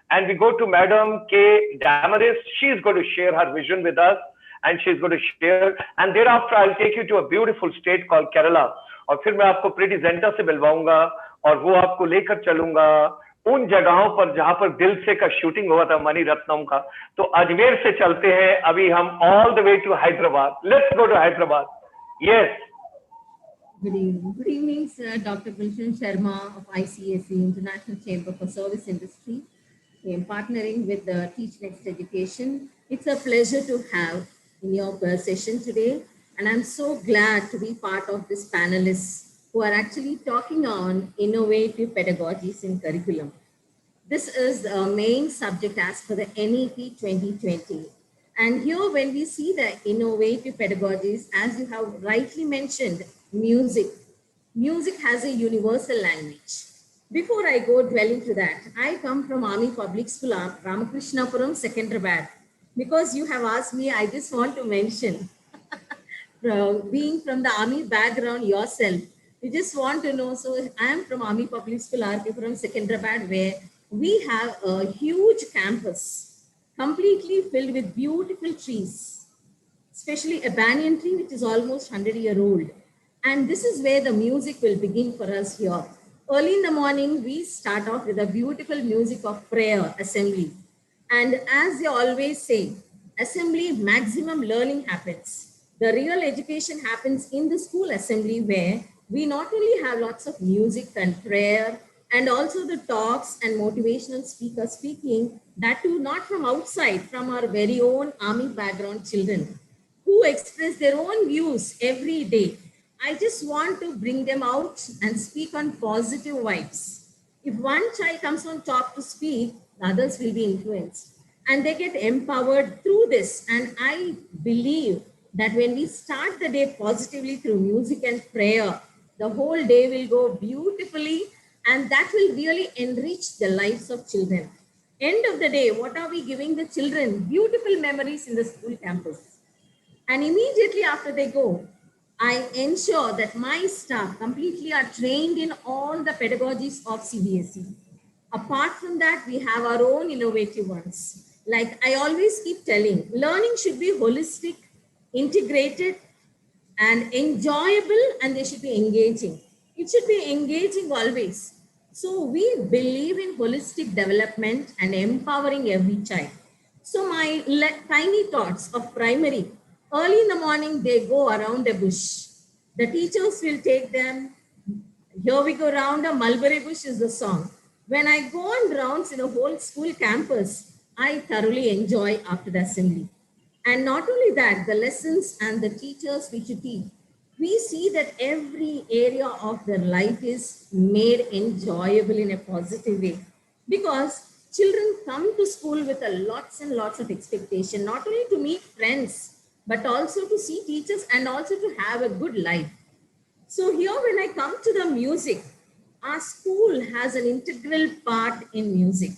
and we go to Madam K. Damaris. She is going to share her vision with us, and she is going to share, and thereafter I'll take you to a beautiful state called Kerala. और फिर मैं आपको प्रीति ज़ेंटा से मिलवाऊंगा और वो आपको लेकर चलूंगा उन जगहों पर जहां पर दिल से का शूटिंग हुआ था मणि रत्नम का. तो अजमेर से चलते हैं अभी हम all the way to Hyderabad. Let's go to Hyderabad. Yes. Good evening, sir. Dr. Gulshan Sharma of ICSI International Chamber for Service Industry. I am partnering with the Teach Next Education. It's a pleasure to have in your session today, and I'm so glad to be part of this panelists who are actually talking on innovative pedagogies in curriculum. This is the main subject as per the NEP 2020. And here when we see the innovative pedagogies, as you have rightly mentioned, music has a universal language. Before I go dwell into that, I come from Army Public School, Ramakrishnapuram, Secunderabad. Because you have asked me, I just want to mention, being from the Army background yourself, you just want to know. So I am from Army Public School, RP from Secunderabad, where we have a huge campus, completely filled with beautiful trees, especially a banyan tree, which is almost 100-year-old. And this is where the music will begin for us here. Early in the morning, we start off with a beautiful music of prayer, assembly. And as they always say, assembly, maximum learning happens. The real education happens in the school assembly, where we not only have lots of music and prayer, and also the talks and motivational speakers speaking, that too not from outside, from our very own Army background children who express their own views every day. I just want to bring them out and speak on positive vibes. If one child comes on top to speak, the others will be influenced and they get empowered through this. And I believe that when we start the day positively through music and prayer, the whole day will go beautifully, and that will really enrich the lives of children. End of the day, what are we giving the children? Beautiful memories in the school campus. And immediately after they go, I ensure that my staff completely are trained in all the pedagogies of CBSE. Apart from that, we have our own innovative ones. Like I always keep telling, learning should be holistic, integrated, and enjoyable, and they should be engaging. It should be engaging always. So we believe in holistic development and empowering every child. So my tiny thoughts of primary, early in the morning, they go around a bush. The teachers will take them. Here we go round a mulberry bush is the song. When I go on rounds in a whole school campus, I thoroughly enjoy after the assembly. And not only that, the lessons and the teachers which you teach, we see that every area of their life is made enjoyable in a positive way. Because children come to school with a lots and lots of expectation, not only to meet friends, but also to see teachers and also to have a good life. So here when I come to the music, our school has an integral part in music.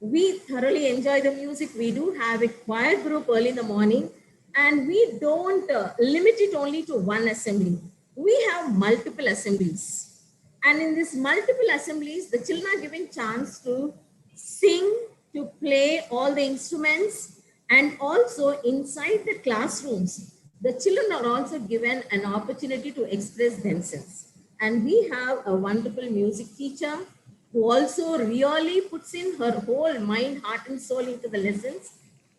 We thoroughly enjoy the music. We do have a choir group early in the morning, and we don't limit it only to one assembly. We have multiple assemblies. And in these multiple assemblies, the children are given chance to sing, to play all the instruments, and also inside the classrooms, the children are also given an opportunity to express themselves. And we have a wonderful music teacher who also really puts in her whole mind, heart, and soul into the lessons.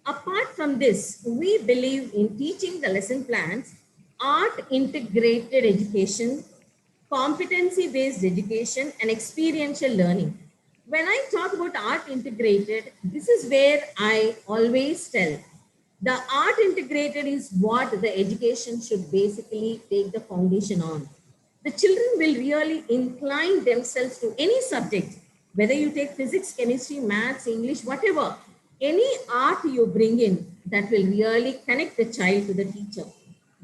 Apart from this, we believe in teaching the lesson plans, art integrated education, competency-based education, and experiential learning. When I talk about art integrated, this is where I always tell the art integrated is what the education should basically take the foundation on. The children will really incline themselves to any subject, whether you take physics, chemistry, maths, English, whatever, any art you bring in that will really connect the child to the teacher.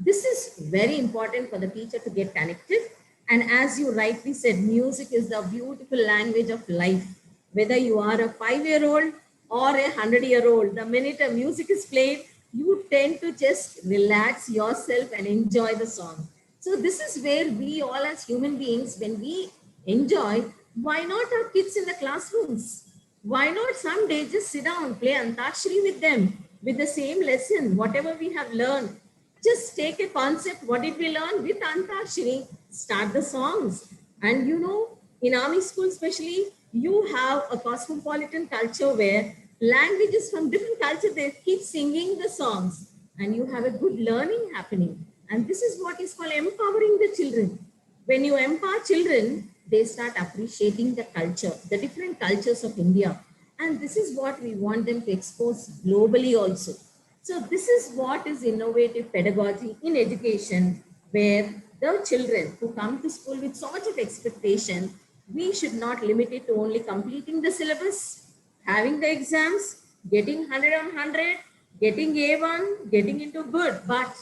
This is very important for the teacher to get connected. And as you rightly said, music is the beautiful language of life. Whether you are a 5-year-old or a 100-year-old, the minute a music is played, you tend to just relax yourself and enjoy the song. So this is where we all as human beings, when we enjoy, why not have kids in the classrooms? Why not someday just sit down, play Antakshari with them, with the same lesson, whatever we have learned. Just take a concept, what did we learn with Antakshari, start the songs. And you know, in army school especially, you have a cosmopolitan culture where languages from different cultures, they keep singing the songs and you have a good learning happening. And this is what is called empowering the children. When you empower children, they start appreciating the culture, the different cultures of India. And this is what we want them to expose globally also. So this is what is innovative pedagogy in education, where the children who come to school with so much of expectation, we should not limit it to only completing the syllabus, having the exams, getting 100 on 100, getting A1, getting into good, but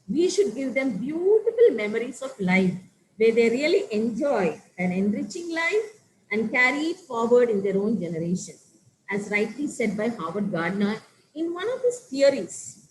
we should give them beautiful memories of life where they really enjoy an enriching life and carry it forward in their own generation. As rightly said by Howard Gardner, in one of his theories,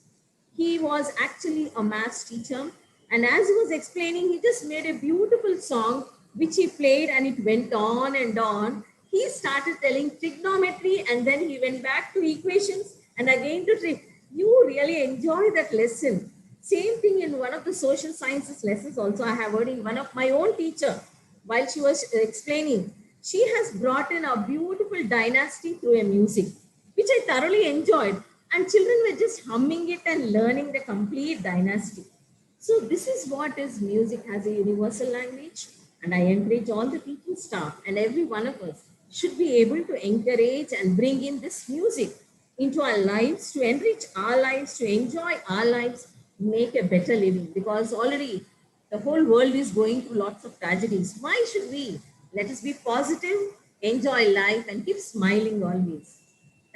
he was actually a maths teacher. And as he was explaining, he just made a beautiful song which he played and it went on and on. He started telling trigonometry and then he went back to equations and again to trig. You really enjoy that lesson. Same thing in one of the social sciences lessons also I have heard in one of my own teacher while she was explaining. She has brought in a beautiful dynasty through a music, which I thoroughly enjoyed. And children were just humming it and learning the complete dynasty. So this is what is music as a universal language. And I encourage all the teaching staff and every one of us should be able to encourage and bring in this music into our lives, to enrich our lives, to enjoy our lives, make a better living. Because already the whole world is going through lots of tragedies. Why should we? Let us be positive, enjoy life and keep smiling always.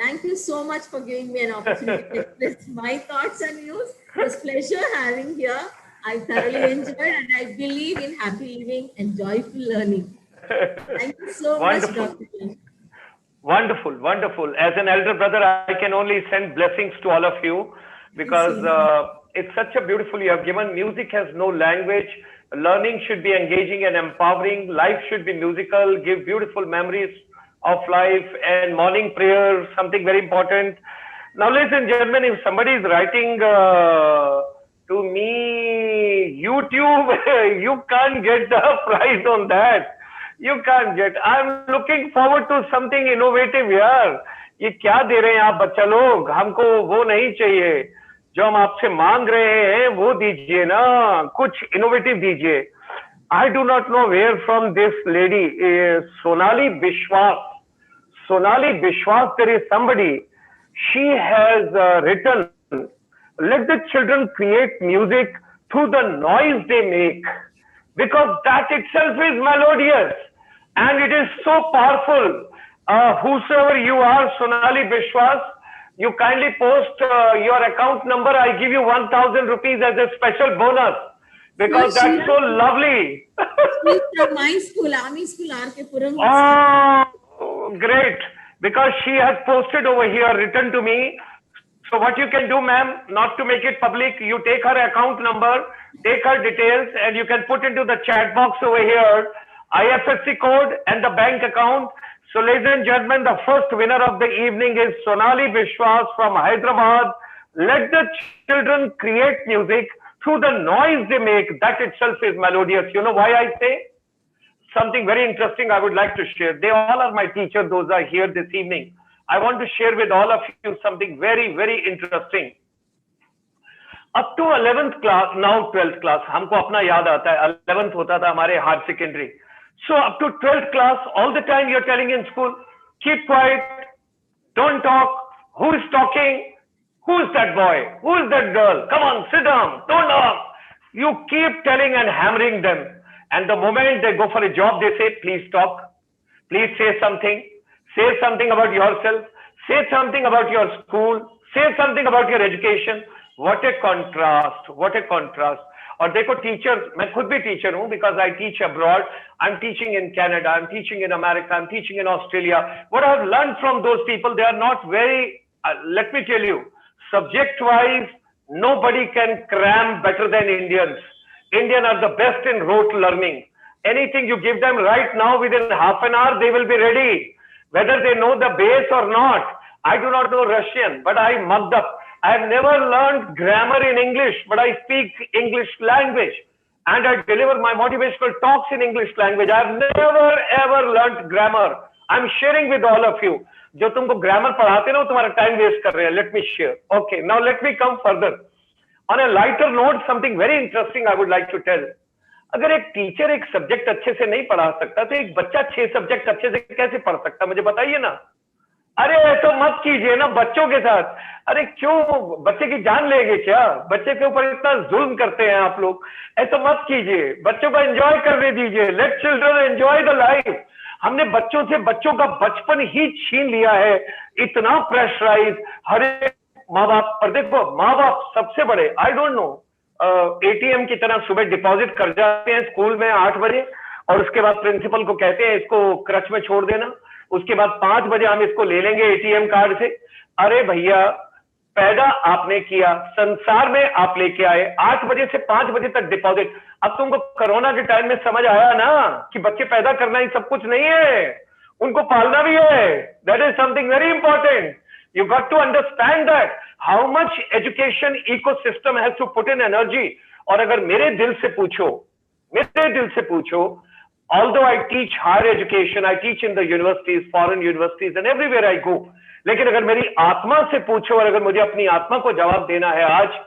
Thank you so much for giving me an opportunity to express my thoughts and views. It was a pleasure having here. I thoroughly enjoyed and I believe in happy living and joyful learning. Thank you so much, Wonderful. Dr. Gulshan. Wonderful, wonderful. As an elder brother, I can only send blessings to all of you because it's such a beautiful, you have given music has no language. Learning should be engaging and empowering. Life should be musical, give beautiful memories of life, and morning prayer, something very important. Now, ladies and gentlemen, if somebody is writing to me, YouTube, you can't get the prize on that. You can't get. I'm looking forward to something innovative यार. ये क्या दे रहे हैं आप बच्चा लोग? हमको वो नहीं चाहिए. जो हम आपसे मांग रहे हैं वो दीजिए ना. कुछ innovative दीजिए. I do not know where from this lady is Sonali Bishwas. Sonali Bishwas, there is somebody. She has written, let the children create music through the noise they make. Because that itself is melodious. And it is so powerful. Whosoever you are, Sonali Bishwas, you kindly post your account number. I give you 1,000 rupees as a special bonus because that's so lovely. She's from my school, Army School, R.K. Puram. Oh, great. Because she has posted over here, written to me. So what you can do, ma'am, not to make it public, you take her account number, take her details, and you can put into the chat box over here, IFSC code and the bank account. So ladies and gentlemen, the first winner of the evening is Sonali Bishwas from Hyderabad. Let the children create music through the noise they make. That itself is melodious. You know why I say? Something very interesting I would like to share. They all are my teachers. Those are here this evening. I want to share with all of you something very, very interesting. Up to 11th class, now 12th class, हमको अपना याद आता है 11th होता था हमारे higher secondary. So up to 12th class, all the time you're telling in school, keep quiet, don't talk. Who is talking? Who is that boy? Who is that girl? Come on, sit down, don't talk. You keep telling and hammering them. And the moment they go for a job, they say, please talk. Please say something. Say something about yourself. Say something about your school. Say something about your education. What a contrast. What a contrast. और देखो teacher, मैं खुद भी teacher हूँ because I teach abroad. I'm teaching in Canada. I'm teaching in America. I'm teaching in Australia. What I've learned from those people, they are not very, let me tell you, subject-wise, nobody can cram better than Indians. Indians are the best in rote learning. Anything you give them right now, within half an hour, they will be ready. Whether they know the base or not. I do not know Russian, but I mugged up. I have never learned grammar in English, but I speak English language. And I deliver my motivational talks in English language. I have never ever learned grammar. I'm sharing with all of you. जो तुमको grammar पढ़ाते ना वो तुम्हारा time waste कर रहे हैं. Let me share. Okay, now let me come further. On a lighter note, something very interesting I would like to tell. अगर एक टीचर एक सब्जेक्ट अच्छे से नहीं पढ़ा सकता तो एक बच्चा 6 सब्जेक्ट अच्छे से कैसे पढ़ सकता, मुझे बताइए ना. अरे ऐसा मत कीजिए ना बच्चों के साथ. अरे क्यों बच्चे की जान लेंगे क्या? बच्चे के ऊपर इतना जुल्म करते हैं आप लोग. ऐसा मत कीजिए. बच्चों को एंजॉय करने दीजिए. Late children enjoy the life. हमने बच्चों से बच्चों का बचपन ही छीन लिया है. इतना प्रेशराइज हर एक माँ बाप पर. देखो माँ बाप सबसे बड़े, आई डोंट नो, एटीएम की तरह सुबह डिपॉजिट कर जाते हैं स्कूल में 8 बजे और उसके बाद प्रिंसिपल को कहते हैं इसको क्रच में छोड़ देना. उसके बाद 5 बजे हम इसको ले लेंगे एटीएम कार्ड से. अरे भैया, पैदा आपने किया, संसार में आप लेके आए, 8 बजे से 5 बजे तक डिपॉजिट. अब तुमको कोरोना के टाइम में समझ आया ना कि बच्चे पैदा करना ही सब कुछ नहीं है, उनको पालना भी है. That is something very important. You got to understand that how much education ecosystem has to put in energy. और अगर मेरे दिल से पूछो, although I teach higher education, I teach in the universities, foreign universities and everywhere I go. लेकिन अगर मेरी आत्मा से पूछो और अगर मुझे अपनी आत्मा को जवाब देना है आज,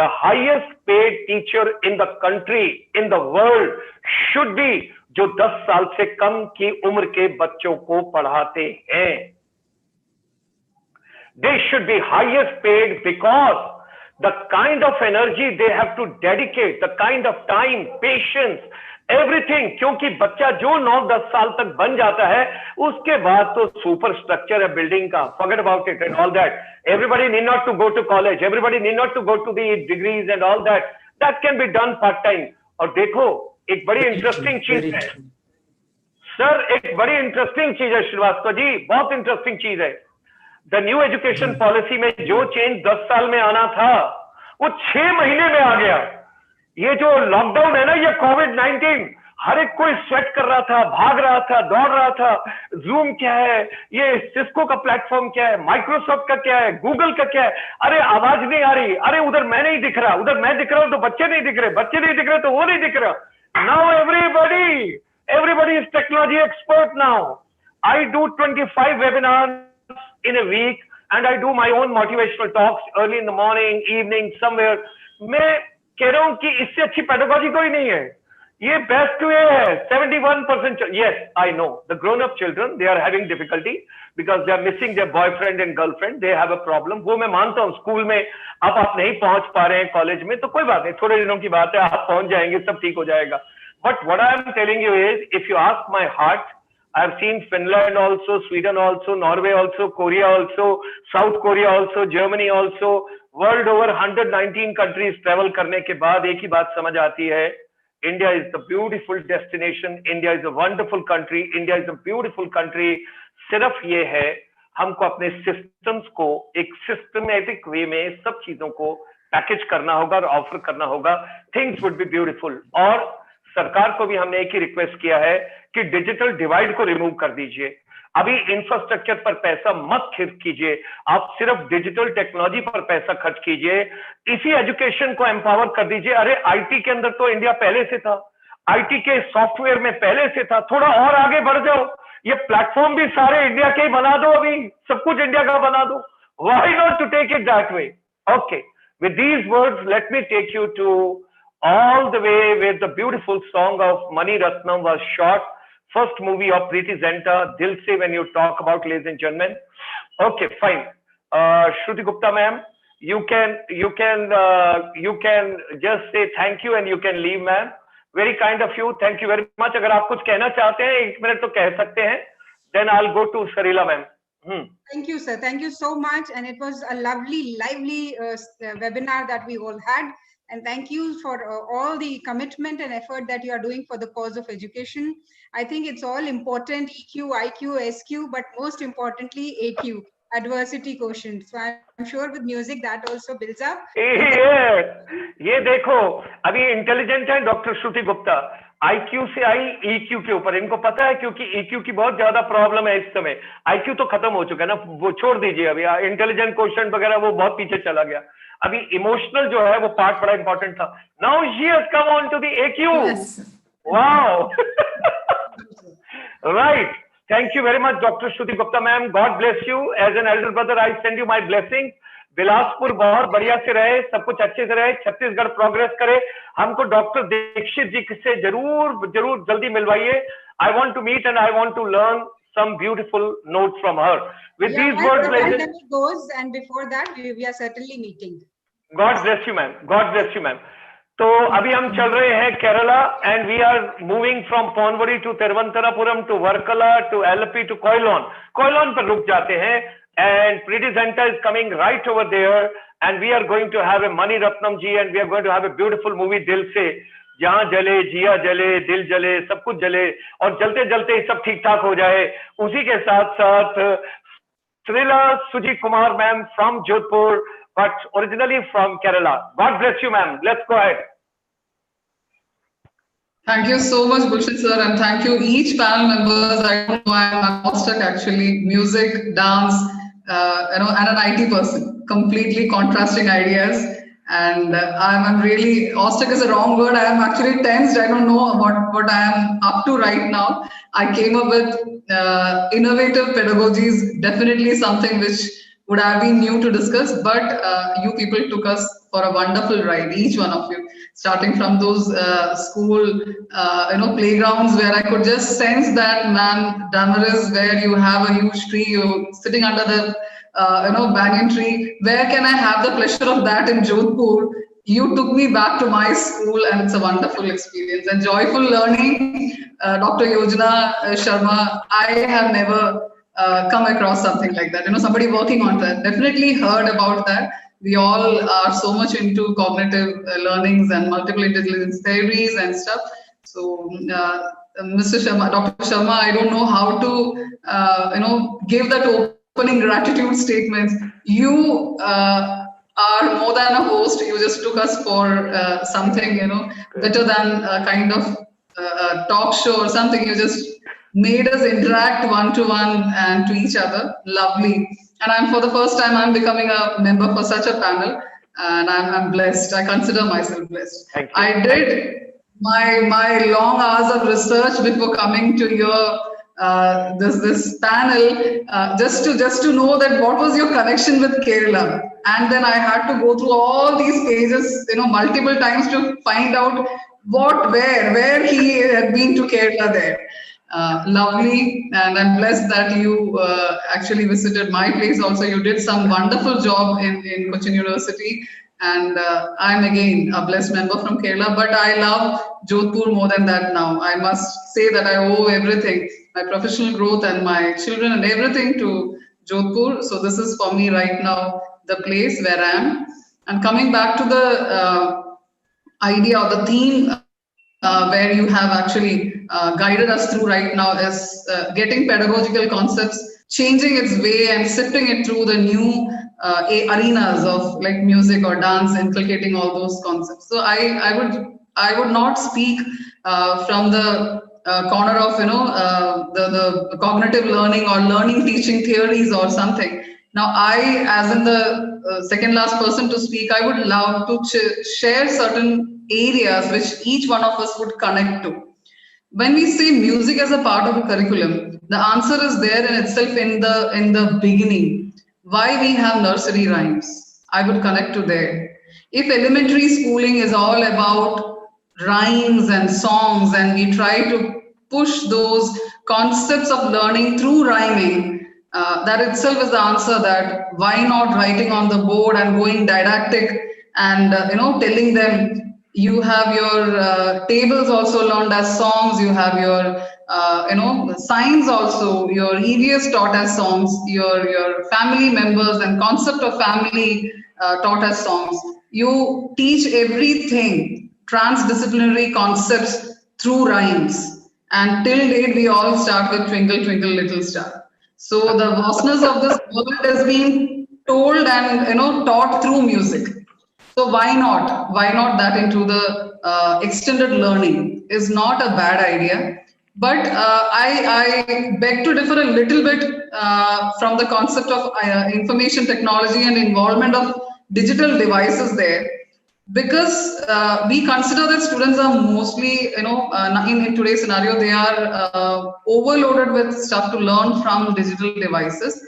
the highest paid teacher in the country, in the world should be जो 10 साल से कम की उम्र के बच्चों को पढ़ाते हैं. They should be highest paid because the kind of energy they have to dedicate, the kind of time, patience, everything, क्योंकि बच्चा जो 9-10 साल तक बन जाता है उसके बाद तो सुपर स्ट्रक्चर है बिल्डिंग का, forget about it and all that. Everybody need not to go to college, everybody need not to go to the degrees and all that, that can be done part time. और देखो एक बड़ी interesting चीज है sir, एक बड़ी interesting चीज है श्रीवास्तव जी, बहुत इंटरेस्टिंग चीज है. द न्यू एजुकेशन पॉलिसी में जो चेंज 10 साल में आना था वो 6 महीने में आ गया. ये जो लॉकडाउन है ना, ये कोविड-19, हर एक कोई स्वेट कर रहा था, भाग रहा था, दौड़ रहा था. जूम क्या है, ये सिस्को का प्लेटफॉर्म क्या है, माइक्रोसॉफ्ट का क्या है, गूगल का क्या है. अरे आवाज नहीं आ रही, अरे उधर मैं नहीं दिख रहा, उधर मैं दिख रहा हूं तो बच्चे नहीं दिख रहे, बच्चे नहीं दिख रहे तो वो नहीं दिख रहा. Now everybody is technology expert now. I do 25 webinars in a week and I do my own motivational talks early in the morning, evening, somewhere. मैं कह रहा हूं कि इससे अच्छी pedagogy कोई नहीं है. ये best way है. 71%. Yes, I know. The grown-up children, they are having difficulty because they are missing their boyfriend and girlfriend. They have a problem. वो मैं मानता हूँ. स्कूल में अब आप नहीं पहुंच पा रहे हैं, कॉलेज में तो कोई बात नहीं, थोड़े दिनों की बात है, आप पहुंच जाएंगे, सब ठीक हो जाएगा. But what I am telling you is, if you ask my heart, I have seen Finland also, Sweden also, Norway also, Korea also, South Korea also, Germany also, world over 119 countries travel करने के बाद एक ही बात समझ आती है, India is the beautiful destination, India is a wonderful country, India is a beautiful country. सिर्फ ये है, हमको अपने systems को एक systematic way में सब चीजों को पैकेज करना होगा और ऑफर करना होगा. Things would be beautiful. और सरकार को भी हमने एक ही रिक्वेस्ट किया है कि डिजिटल डिवाइड को रिमूव कर दीजिए. अभी इंफ्रास्ट्रक्चर पर पैसा मत खर्च कीजिए, आप सिर्फ डिजिटल टेक्नोलॉजी पर पैसा खर्च कीजिए. इसी एजुकेशन को एम्पावर कर दीजिए. अरे आईटी के अंदर तो इंडिया पहले से था, आईटी के सॉफ्टवेयर में पहले से था, थोड़ा और आगे बढ़ जाओ. ये प्लेटफॉर्म भी सारे इंडिया के ही बना दो, अभी सब कुछ इंडिया का बना दो. Why not to take it that way? Okay, with these words let me take you to all the way with the beautiful song of Mani Ratnam was shot. First movie of Preeti Zinta, Dil Se, when you talk about, ladies and gentlemen. Okay, fine. Shruti Gupta ma'am, you can just say thank you and you can leave ma'am. Very kind of you. Thank you very much. अगर आप कुछ कहना चाहते हैं 1 minute तो कह सकते हैं. Then I'll go to Sarila ma'am. Thank you, sir. Thank you so much. And it was a lovely, lively webinar that we all had. And thank you for all the commitment and effort that you are doing for the cause of education. I think it's all important, EQ, IQ, SQ, but most importantly, AQ, adversity quotient. So I'm sure with music that also builds up. ये देखो, अभी intelligent है doctor Shruti Gupta, IQ से आई EQ के ऊपर. इनको पता है क्योंकि EQ की बहुत ज्यादा प्रॉब्लम है इस समय. IQ तो खत्म हो चुका है ना, वो छोड़ दीजिए. अभी इंटेलिजेंट क्वेश्चन वगैरह वो बहुत पीछे चला गया. अभी इमोशनल जो है वो पार्ट बड़ा इंपॉर्टेंट था. Now she has come on to the AQ. Wow, right. Thank you very much doctor Shruti Gupta ma'am. God bless you. As an elder brother I send you my blessing. Bilaspur बहुत बढ़िया से रहे, सब कुछ अच्छे से रहे, छत्तीसगढ़ प्रोग्रेस करे. हमको डॉक्टर दीक्षित जी से जरूर जल्दी मिलवाइए. I want to meet and I want to learn some beautiful notes from her. With these words, pandemic goes, and before that we are certainly meeting. God bless you ma'am. God bless you ma'am. तो अभी हम चल रहे हैं Kerala and we are moving from Ponvari to Thiruvananthapuram to Varkala to Alleppey to Koilon. Koilon पर रुक जाते हैं and Preeti Zinta is coming right over there and we are going to have a Mani Ratnam ji and we are going to have a beautiful movie Dil Se. जहां जले जिया जले दिल जले सब कुछ जले और जलते जलते सब ठीक ठाक हो जाए. उसी के साथ साथ Shreela Sujeet Kumar ma'am from Jodhpur but originally from Kerala. God bless you ma'am. Let's go ahead. Thank you so much Gulshan sir, and thank you each panel members. I don't know, I'm awestruck actually. Music, dance, and an IT person, completely contrasting ideas. And I'm really, awestruck is a wrong word. I am actually tensed. I don't know what I am up to right now. I came up with innovative pedagogies, definitely something which would have been new to discuss, but you people took us for a wonderful ride, each one of you, starting from those school, playgrounds where I could just sense that, man, Damaris, where you have a huge tree, you're sitting under the banyan tree. Where can I have the pleasure of that in Jodhpur? you took me back to my school, and it's a wonderful experience and joyful learning. Dr. Yojana Sharma, I have never come across something like that. Somebody working on that. Definitely heard about that. We all are so much into cognitive learnings and multiple intelligence theories and stuff. So, Mr. Sharma, Dr. Sharma, I don't know how to, give that opening gratitude statements. You are more than a host. You just took us for something, better than a kind of talk show or something. You just made us interact one-to-one and to each other. Lovely. And for the first time, I'm becoming a member for such a panel, and I'm blessed. I consider myself blessed. Thank you. I did my long hours of research before coming to your this panel, just to know that what was your connection with Kerala, and then I had to go through all these pages, multiple times to find out where he had been to Kerala there. Lovely, and I'm blessed that you actually visited my place also. You did some wonderful job in Cochin University, and I'm again a blessed member from Kerala, but I love Jodhpur more than that now. I must say that I owe everything, my professional growth and my children and everything to Jodhpur. So this is for me right now the place where I am. And coming back to the idea or the theme where you have actually guided us through right now is getting pedagogical concepts, changing its way and sifting it through the new arenas of like music or dance, inculcating all those concepts. So I would not speak from the corner of the cognitive learning or learning teaching theories or something. Now I, as in the second last person to speak, I would love to share certain areas which each one of us would connect to. When we say music as a part of a curriculum, the answer is there in itself in the beginning. Why we have nursery rhymes? I would connect to there. If elementary schooling is all about rhymes and songs, and we try to push those concepts of learning through rhyming, that itself is the answer. That why not writing on the board and going didactic and telling them. You have your tables also learned as songs. You have your signs also. Your EVS taught as songs. Your family members and concept of family taught as songs. You teach everything, transdisciplinary concepts through rhymes. And till date, we all start with Twinkle Twinkle Little Star. So the vastness of this world has been told and taught through music. So why not? Why not that into the extended learning is not a bad idea. But I beg to differ a little bit from the concept of information technology and involvement of digital devices there, because we consider that students are mostly, in today's scenario, they are overloaded with stuff to learn from digital devices.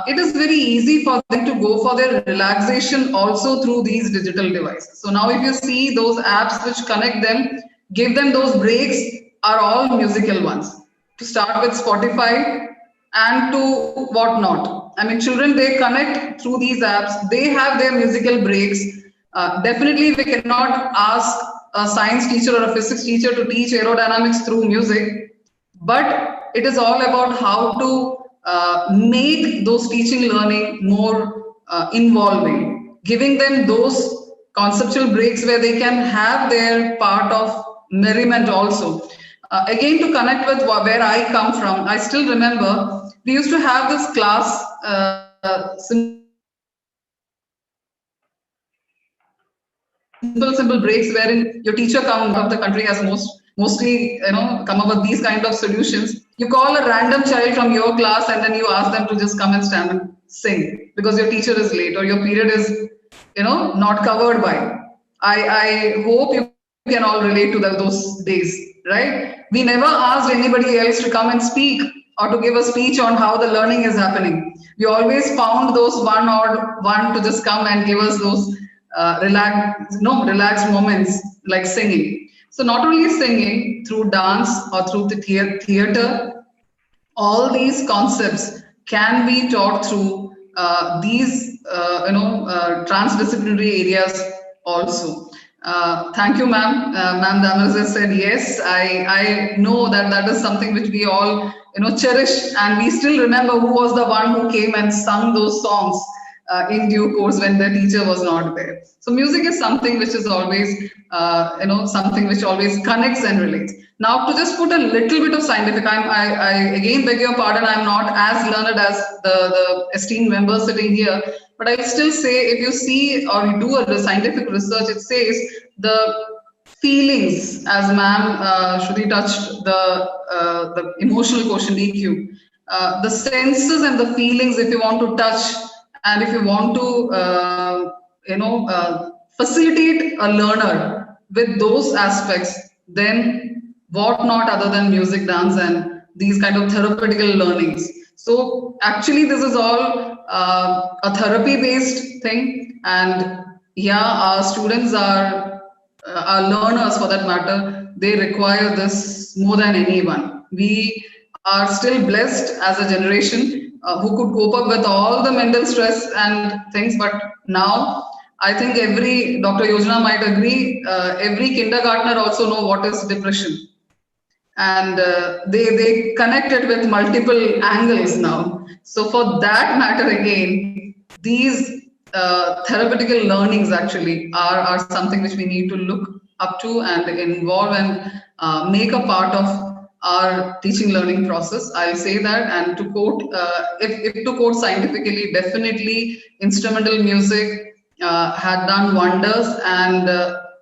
It is very easy for them to go for their relaxation also through these digital devices. So now if you see those apps which connect them, give them those breaks, are all musical ones. To start with Spotify and to whatnot. I mean, children, they connect through these apps. They have their musical breaks. Definitely, we cannot ask a science teacher or a physics teacher to teach aerodynamics through music, but it is all about how to make those teaching learning more involving, giving them those conceptual breaks where they can have their part of merriment also. Again, to connect with where I come from, I still remember we used to have this class, simple breaks wherein your teacher come out of the country has mostly come up with these kind of solutions. You call a random child from your class and then you ask them to just come and stand and sing because your teacher is late or your period is not covered by. I hope you can all relate to those days, right? We never asked anybody else to come and speak or to give a speech on how the learning is happening. We always found those one to just come and give us those relaxed moments like singing. So not only singing, through dance or through the theater, all these concepts can be taught through these transdisciplinary areas also. Thank you, ma'am. Ma'am Damaris said yes. I know that is something which we all cherish, and we still remember who was the one who came and sung those songs in due course when the teacher was not there. So music is something which is always something which always connects and relates. Now, to just put a little bit of scientific, I again beg your pardon, I'm not as learned as the esteemed members sitting here, but I'll still say, if you see or you do a scientific research, it says the feelings, as ma'am Shruti touched the emotional quotient EQ, the senses and the feelings, if you want to touch and if you want to facilitate a learner with those aspects, then what not other than music, dance, and these kind of therapeutical learnings. So actually this is all a therapy based thing, and yeah, our students are learners for that matter, they require this more than anyone. We are still blessed as a generation who could cope up with all the mental stress and things, but now I think Dr. Yojana might agree, every kindergartner also know what is depression, and they connect it with multiple angles now. So for that matter again, these therapeutical learnings actually are something which we need to look up to and involve and make a part of our teaching learning process. I'll say that, and to quote, if to quote scientifically, definitely instrumental music had done wonders, and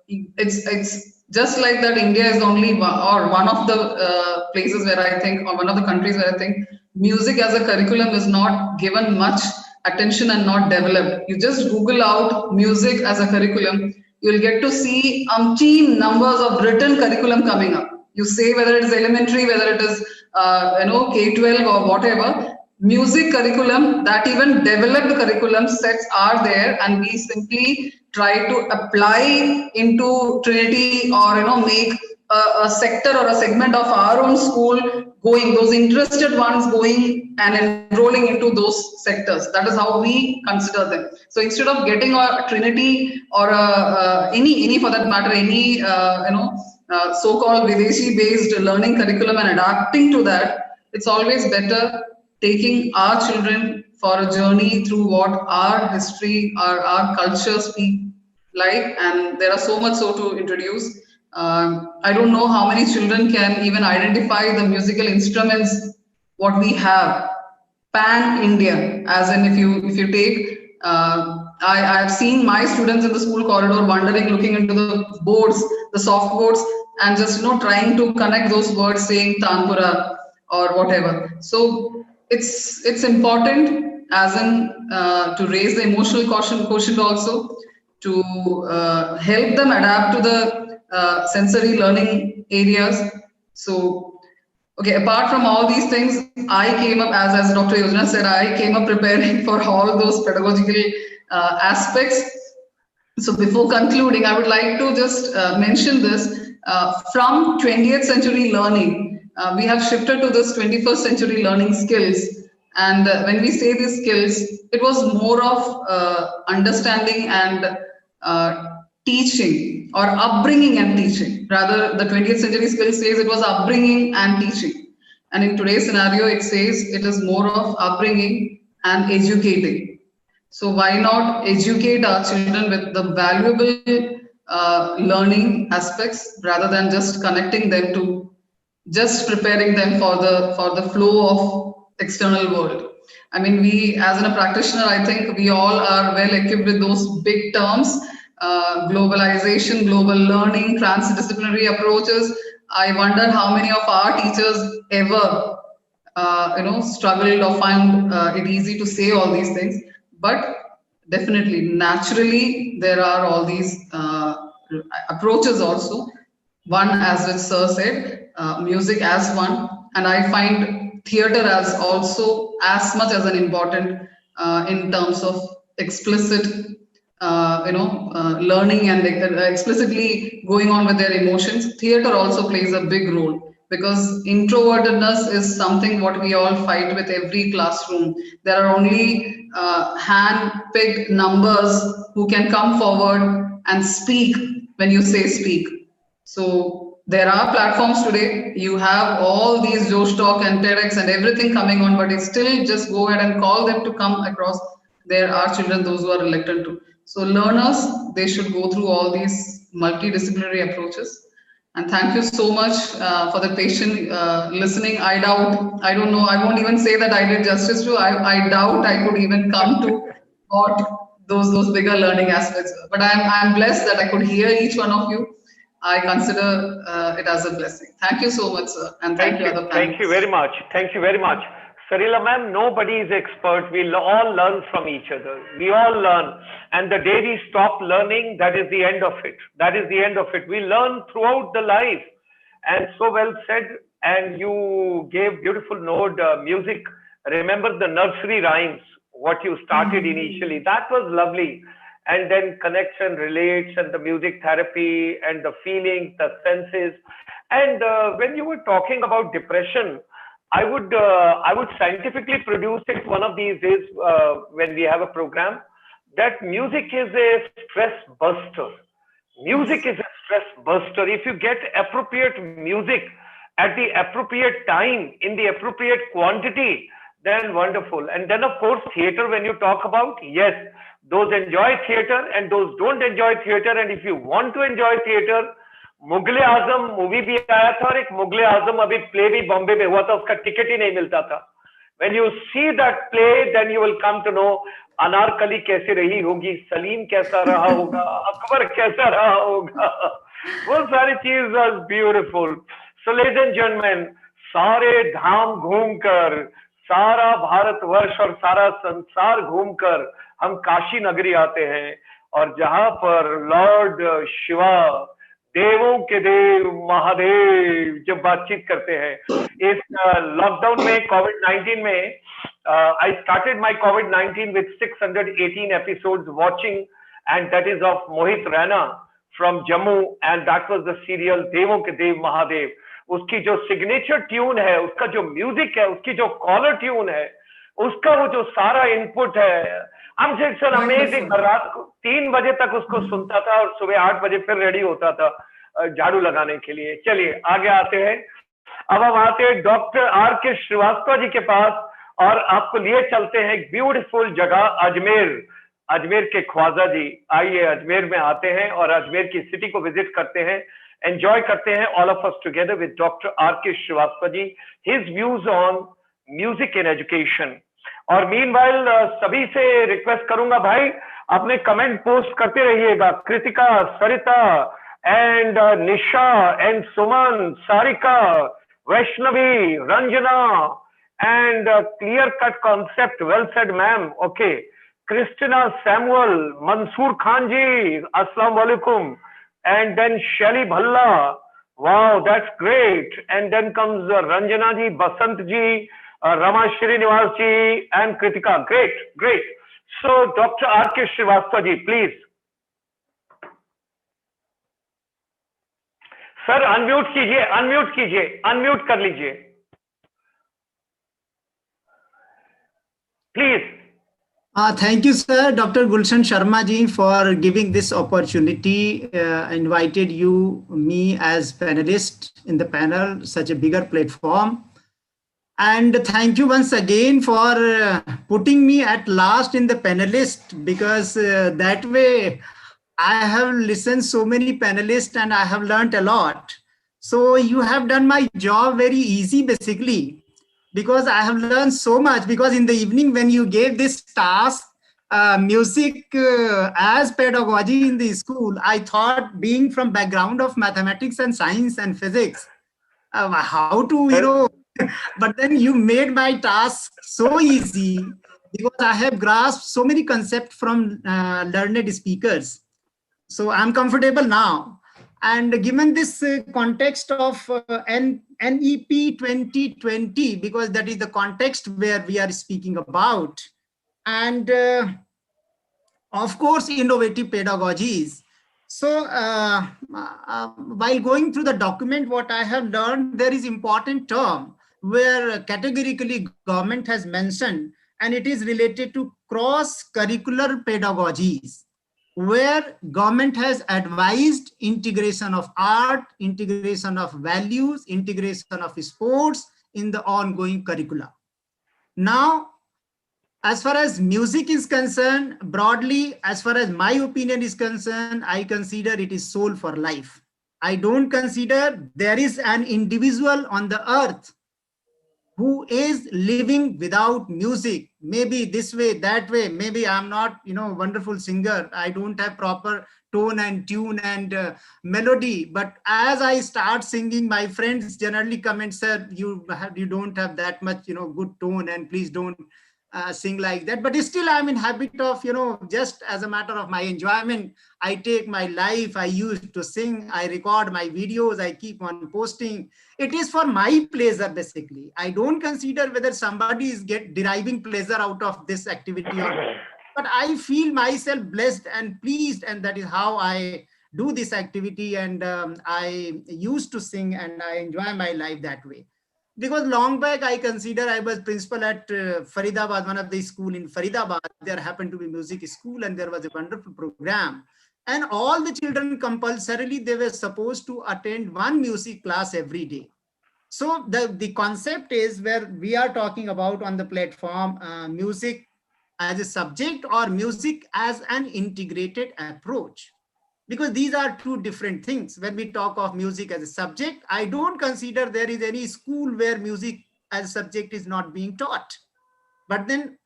it's just like that. India is only one of the places where I think, or one of the countries where I think music as a curriculum is not given much attention and not developed. You just Google out music as a curriculum, you'll get to see umpteen numbers of written curriculum coming up. You say whether it is elementary, whether it is K-12 or whatever, music curriculum, that even developed curriculum sets are there, and we simply try to apply into Trinity or make a sector or a segment of our own school going, those interested ones going and enrolling into those sectors. That is how we consider them. So instead of getting a Trinity or any for that matter, any so-called Videshi based learning curriculum and adapting to that, it's always better taking our children for a journey through what our history, our culture speak like, and there are so much so to introduce. I don't know how many children can even identify the musical instruments what we have pan-India, as in if you take, I've seen my students in the school corridor wandering, looking into the boards, the soft boards, and just trying to connect those words, saying Tanpura or whatever. So it's important, as in to raise the emotional quotient also, to help them adapt to the sensory learning areas. So, okay, apart from all these things, I came up, as Dr. Yojana said, I came up preparing for all those pedagogical aspects. So before concluding, I would like to just mention this. From 20th century learning, we have shifted to this 21st century learning skills. And when we say these skills, it was more of understanding and teaching, or upbringing and teaching. Rather, the 20th century skill says it was upbringing and teaching. And in today's scenario, it says it is more of upbringing and educating. So why not educate our children with the valuable learning aspects, rather than just connecting them to just preparing them for the flow of external world. I mean, we as a practitioner, I think we all are well equipped with those big terms, globalization, global learning, transdisciplinary approaches. I wonder how many of our teachers ever struggled or found it easy to say all these things. But definitely, naturally, there are all these approaches also. One, as which Sir said, music as one, and I find theater as also as much as an important in terms of explicit learning and explicitly going on with their emotions. Theater also plays a big role, because introvertedness is something what we all fight with every classroom. There are only hand-picked numbers who can come forward and speak when you say speak. So there are platforms today. You have all these Josh Talk and TEDx and everything coming on, but it's still just go ahead and call them to come across. There are children, those who are reluctant to. So learners, they should go through all these multidisciplinary approaches. And thank you so much for the patient listening. I don't know, I won't even say that I did justice to. I doubt I could even come to what those bigger learning aspects. But I'm blessed that I could hear each one of you. I consider it as a blessing. Thank you so much, sir. And thank you, other panelists. Thank you very much. Thank you very much. Sarila ma'am, nobody is expert. We all learn from each other. We all learn. And the day we stop learning, that is the end of it. That is the end of it. We learn throughout the life. And so well said. And you gave beautiful note, music. Remember the nursery rhymes, what you started initially. That was lovely. And then connection relates and the music therapy and the feelings, the senses. And when you were talking about depression, I would scientifically produce it one of these days when we have a program, that music is a stress buster. Music is a stress buster. If you get appropriate music at the appropriate time, in the appropriate quantity, then wonderful. And then of course, theater, when you talk about, yes, those enjoy theater and those don't enjoy theater. And if you want to enjoy theater, Mughal-e-Azam movie भी आया था और एक मुगल-ए-आजम अभी play भी बॉम्बे में हुआ था, उसका टिकट ही नहीं मिलता था. When you see that play, then you will come to know Anarkali कैसे रही होगी, सलीम कैसा रहा होगा, अकबर कैसा रहा होगा. वो सारी चीज was beautiful. So ladies and gentlemen, सारे धाम घूमकर, सारा भारतवर्ष और सारा संसार घूमकर हम काशी नगरी आते हैं और जहां पर लॉर्ड शिवा, देवों के देव महादेव जब बातचीत करते हैं. इस लॉकडाउन में कोविड-19 में I started my COVID-19 with 618 episodes watching, and that is of Mohit Raina from Jammu, and that was the serial देवों के देव महादेव. उसकी जो सिग्नेचर ट्यून है, उसका जो म्यूजिक है, उसकी जो कॉलर ट्यून है, उसका वो जो सारा इनपुट है, हमसे इट्स अमेजिंग. रात को 3 बजे तक उसको सुनता था और सुबह 8 बजे फिर रेडी होता था झाड़ू लगाने के लिए. चलिए आगे आते हैं. अब हम आते हैं डॉक्टर R.K. श्रीवास्तव जी के पास और आपको लिए चलते हैं एक ब्यूटीफुल जगह अजमेर. अजमेर के ख्वाजा जी, आइए अजमेर में आते हैं और अजमेर की सिटी को विजिट करते हैं, एंजॉय करते हैं all of us together with doctor R.K. Srivastava ji, his views on music in education. और मीनवाइल सभी से रिक्वेस्ट करूंगा भाई, अपने कमेंट पोस्ट करते रहिएगा. Kritika, Sarita and Nisha and Suman, Sarika, Vaishnavi, Ranjana and clear cut concept, well said ma'am. Okay, Christina Samuel, Mansoor Khan ji, assalamu alaikum. And then Shelly Bhalla, wow, that's great. And then comes Ranjana ji, Basant ji, Rama Srinivas ji and Kritika. Great, great. So Dr. R.K. Srivastava ji, please. Sir, unmute कीजिए, unmute कर लीजिए. Please. Thank you, sir, Dr. Gulshan Sharma ji, for giving this opportunity. Invited me as panelist in the panel, such a bigger platform. And thank you once again for putting me at last in the panelist, because that way I have listened so many panelists and I have learned a lot. So you have done my job very easy, basically, because I have learned so much. Because in the evening when you gave this task, music as pedagogy in the school, I thought, being from background of mathematics and science and physics, how to, but then you made my task so easy, because I have grasped so many concepts from learned speakers. So I'm comfortable now. And given this context of NEP 2020, because that is the context where we are speaking about, and of course, innovative pedagogies. So while going through the document, what I have learned, there is important term where categorically government has mentioned, and it is related to cross-curricular pedagogies. where government has advised integration of art, integration of values, integration of sports in the ongoing curricula. Now, as far as music is concerned, broadly, as far as my opinion is concerned, I consider it is soul for life. I don't consider there is an individual on the earth who is living without music. Maybe this way, that way. Maybe I'm not, wonderful singer. I don't have proper tone and tune and melody. But as I start singing, my friends generally comment, sir, you don't have that much, good tone, and please don't sing like that. But still, I'm in habit of, just as a matter of my enjoyment, I take my life. I used to sing. I record my videos. I keep on posting. It is for my pleasure, basically. I don't consider whether somebody is deriving pleasure out of this activity or not. But I feel myself blessed and pleased, and that is how I do this activity. And I used to sing, and I enjoy my life that way. Because long back, I consider I was principal at Faridabad, one of the school in Faridabad. There happened to be music school, and there was a wonderful program. And all the children compulsorily, they were supposed to attend one music class every day. So the concept is where we are talking about on the platform, music as a subject or music as an integrated approach. Because these are two different things. When we talk of music as a subject, I don't consider there is any school where music as a subject is not being taught. But then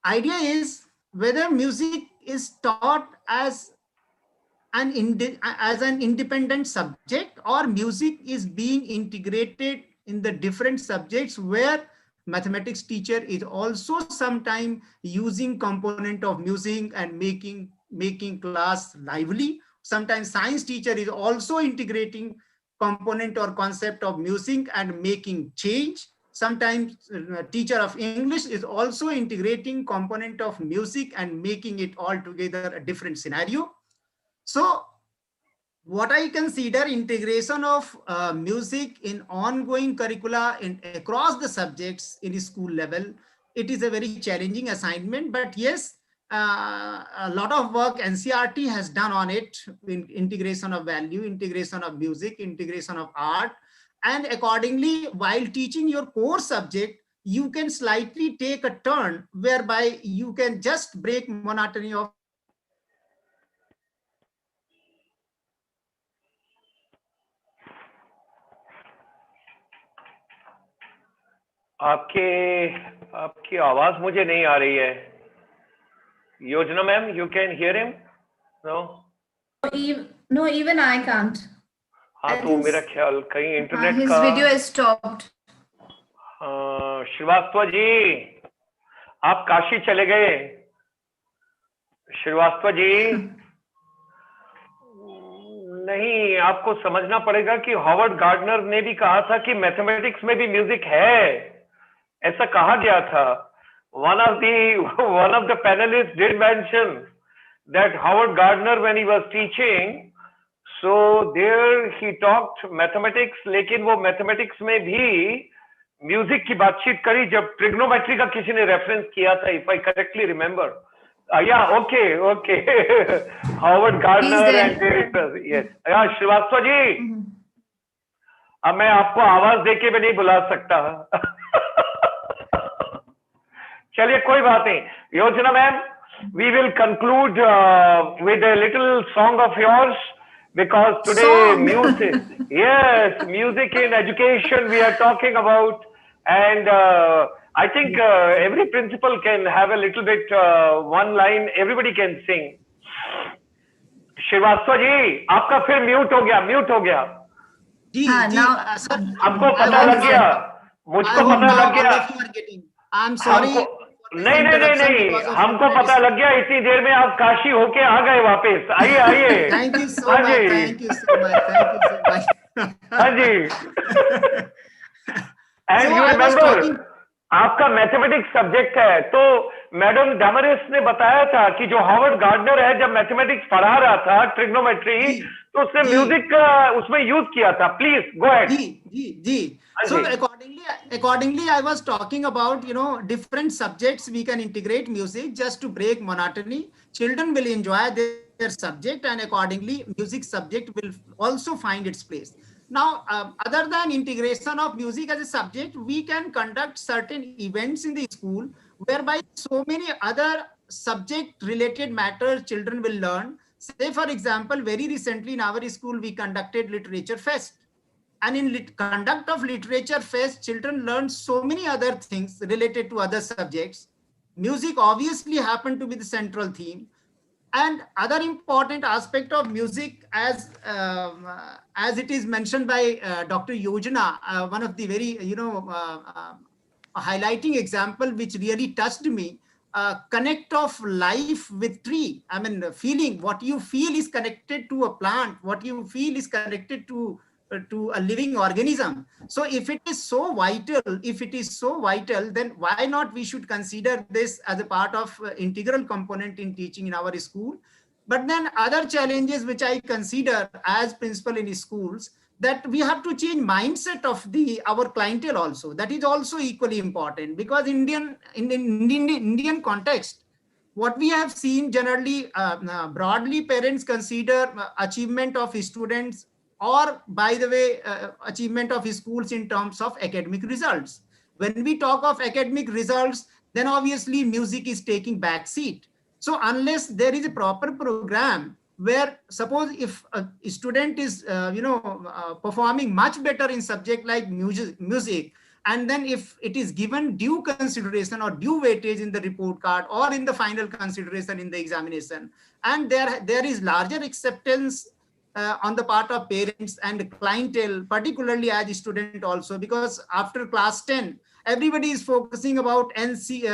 idea is whether music is taught as an independent subject, or music is being integrated in the different subjects, where mathematics teacher is also sometime using component of music and making class lively. Sometimes science teacher is also integrating component or concept of music and making change. Sometimes teacher of English is also integrating component of music and making it all together a different scenario. So what I consider integration of music in ongoing curricula across the subjects in school level, it is a very challenging assignment. But yes, a lot of work NCERT has done on it, in integration of value, integration of music, integration of art. And accordingly, while teaching your core subject, you can slightly take a turn whereby you can just break monotony of आपकी आवाज मुझे नहीं आ रही है. योजना ma'am, you can hear him? No? No, even I can't. हाँ, तो मेरा ख्याल कहीं इंटरनेट his का. video is stopped. Srivastava ji, आप काशी चले गए? श्रीवास्तव जी, नहीं, आपको समझना पड़ेगा कि हॉवर्ड गार्डनर ने भी कहा था कि मैथमेटिक्स में भी म्यूजिक है. ऐसा कहा गया था. One of the panelists did mention that Howard Gardner, when he was teaching, so there he talked mathematics, लेकिन वो mathematics में भी म्यूजिक की बातचीत करी जब ट्रिग्नोमेट्री का किसी ने रेफरेंस किया था, if I correctly remember. Yeah, okay. Howard Gardner and directors. Yes. Yeah, Srivastava ji, अब मैं आपको आवाज देके भी नहीं बुला सकता. चलिए, कोई बात नहीं. योजना ma'am, we will conclude with a little song of yours, because today music, yes, music in education we are talking about, and I think every principal can have a little bit one line, everybody can sing. Shrivastava ji, आपका फिर mute हो गया. जी, हमको पता लग गया, मुझको पता लग गया. I'm sorry. नहीं, हमको पता लग गया. इतनी देर में आप काशी होके आ गए वापस. आइए. Thank you so much. हाँ जी. And you remember, आपका मैथमेटिक्स सब्जेक्ट है, तो मैडम डैमरिस ने बताया था कि जो हॉवर्ड गार्डनर है, जब मैथमेटिक्स पढ़ा रहा था ट्रिग्नोमेट्री, तो उसने म्यूजिक उसमें यूज किया था. Please go ahead. जी. So accordingly, accordingly, I was talking about, different subjects we can integrate music just to break monotony. Children will enjoy their subject, and accordingly, music subject will also find its place. Now, other than integration of music as a subject, we can conduct certain events in the school whereby so many other subject related matters children will learn. Say, for example, very recently in our school, we conducted Literature Fest. And in conduct of Literature Fest, children learn so many other things related to other subjects. Music obviously happened to be the central theme. And other important aspect of music, as it is mentioned by Dr. Yojana, one of the very, a highlighting example which really touched me, connect of life with tree. I mean, feeling, what you feel is connected to a plant, what you feel is connected to a living organism. So if it is so vital, then why not we should consider this as a part of integral component in teaching in our school. But then other challenges which I consider as principal in schools, that we have to change mindset of our clientele also. That is also equally important, because Indian context, what we have seen generally, broadly, parents consider achievement of students, or by the way, achievement of schools in terms of academic results. When we talk of academic results, then obviously music is taking back seat. So unless there is a proper program where, suppose if a student is performing much better in subject like music, and then if it is given due consideration or due weightage in the report card or in the final consideration in the examination, and there is larger acceptance on the part of parents and clientele, particularly as a student also, because after class 10, everybody is focusing about NTSC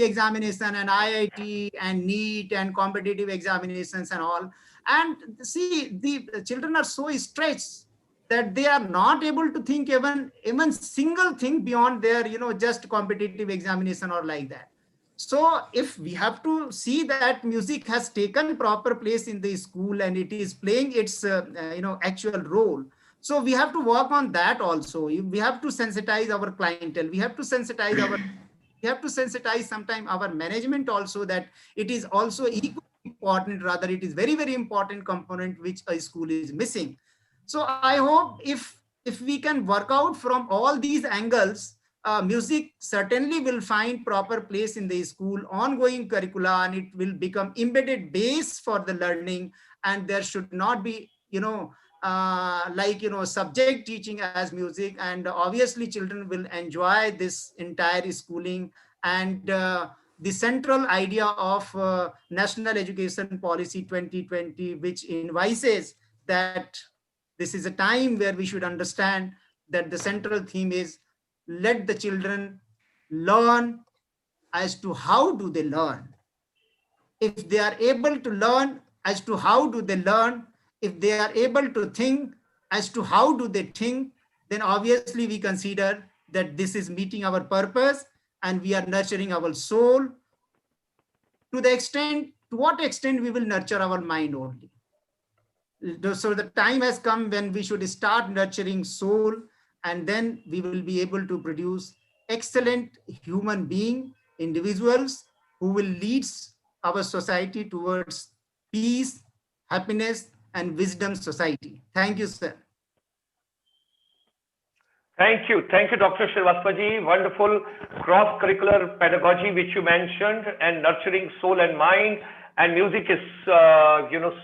examination and IIT and NEET and competitive examinations and all. And see, the children are so stressed that they are not able to think even single thing beyond their, just competitive examination or like that. So if we have to see that music has taken proper place in the school and it is playing its, actual role. So we have to work on that also. We have to sensitize our clientele. We have to sensitize sometime our management also, that it is also equally important, rather it is very, very important component which a school is missing. So I hope if we can work out from all these angles, music certainly will find proper place in the school ongoing curricula, and it will become embedded base for the learning. And there should not be, subject teaching as music. And obviously children will enjoy this entire schooling. And the central idea of National Education Policy 2020, which advises that this is a time where we should understand that the central theme is, let the children learn as to how do they learn. If they are able to learn as to how do they learn, if they are able to think as to how do they think, then obviously we consider that this is meeting our purpose and we are nurturing our soul. To what extent we will nurture our mind only. So the time has come when we should start nurturing soul, and then we will be able to produce excellent human being, individuals who will lead our society towards peace, happiness, and wisdom society. Thank you, sir. Thank you, Dr. Srivastavaji. Wonderful cross-curricular pedagogy which you mentioned, and nurturing soul and mind, and music is,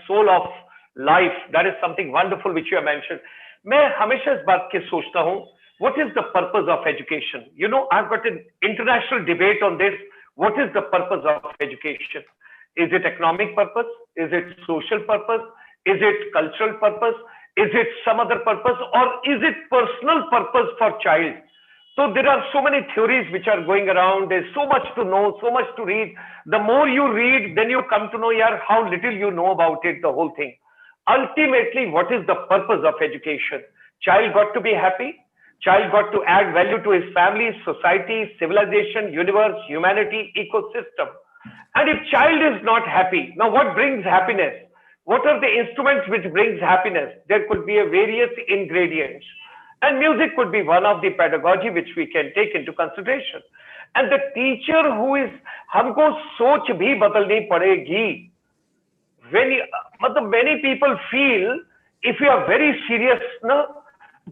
soul of life. That is something wonderful which you have mentioned. मैं हमेशा इस बात के सोचता हूँ, what is the purpose of education? I've got an international debate on this. What is the purpose of education? Is it economic purpose? Is it social purpose? Is it cultural purpose? Is it some other purpose? Or is it personal purpose for child? So there are so many theories which are going around. There's so much to know, so much to read. The more you read, then you come to know how little you know about it, the whole thing. Ultimately, what is the purpose of education? Child got to be happy. Child got to add value to his family, society, civilization, universe, humanity, ecosystem. And if child is not happy, now what brings happiness? What are the instruments which brings happiness? There could be a various ingredients. And music could be one of the pedagogy which we can take into consideration. And the teacher who is, हमको सोच भी बदलनी पड़ेगी. When many people feel if we are very serious, no,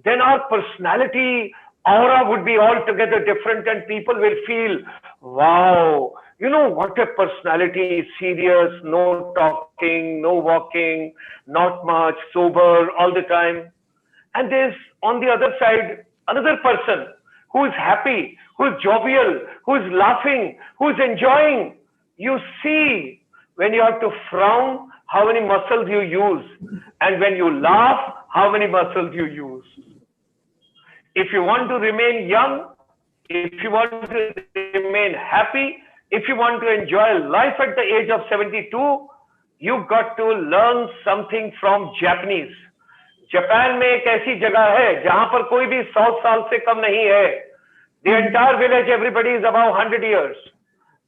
then our personality aura would be altogether different, and people will feel, wow, you know, what a personality, serious, no talking, no walking, not much, sober all the time. And there's on the other side another person who is happy, who is jovial, who is laughing, who is enjoying. You see, when you have to frown, how many muscles you use, and when you laugh, how many muscles you use. If you want to remain young, if you want to remain happy, if you want to enjoy life at the age of 72, you've got to learn something from Japanese. Japan में एक ऐसी जगह है जहां पर कोई भी 100 साल से कम नहीं है. The entire village, everybody is about 100 years.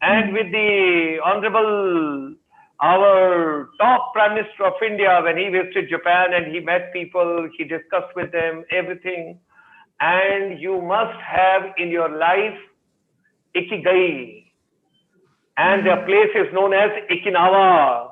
And with the honorable, our top Prime Minister of India, when he visited Japan and he met people, he discussed with them everything. And you must have in your life ikigai. And the place is known as Okinawa.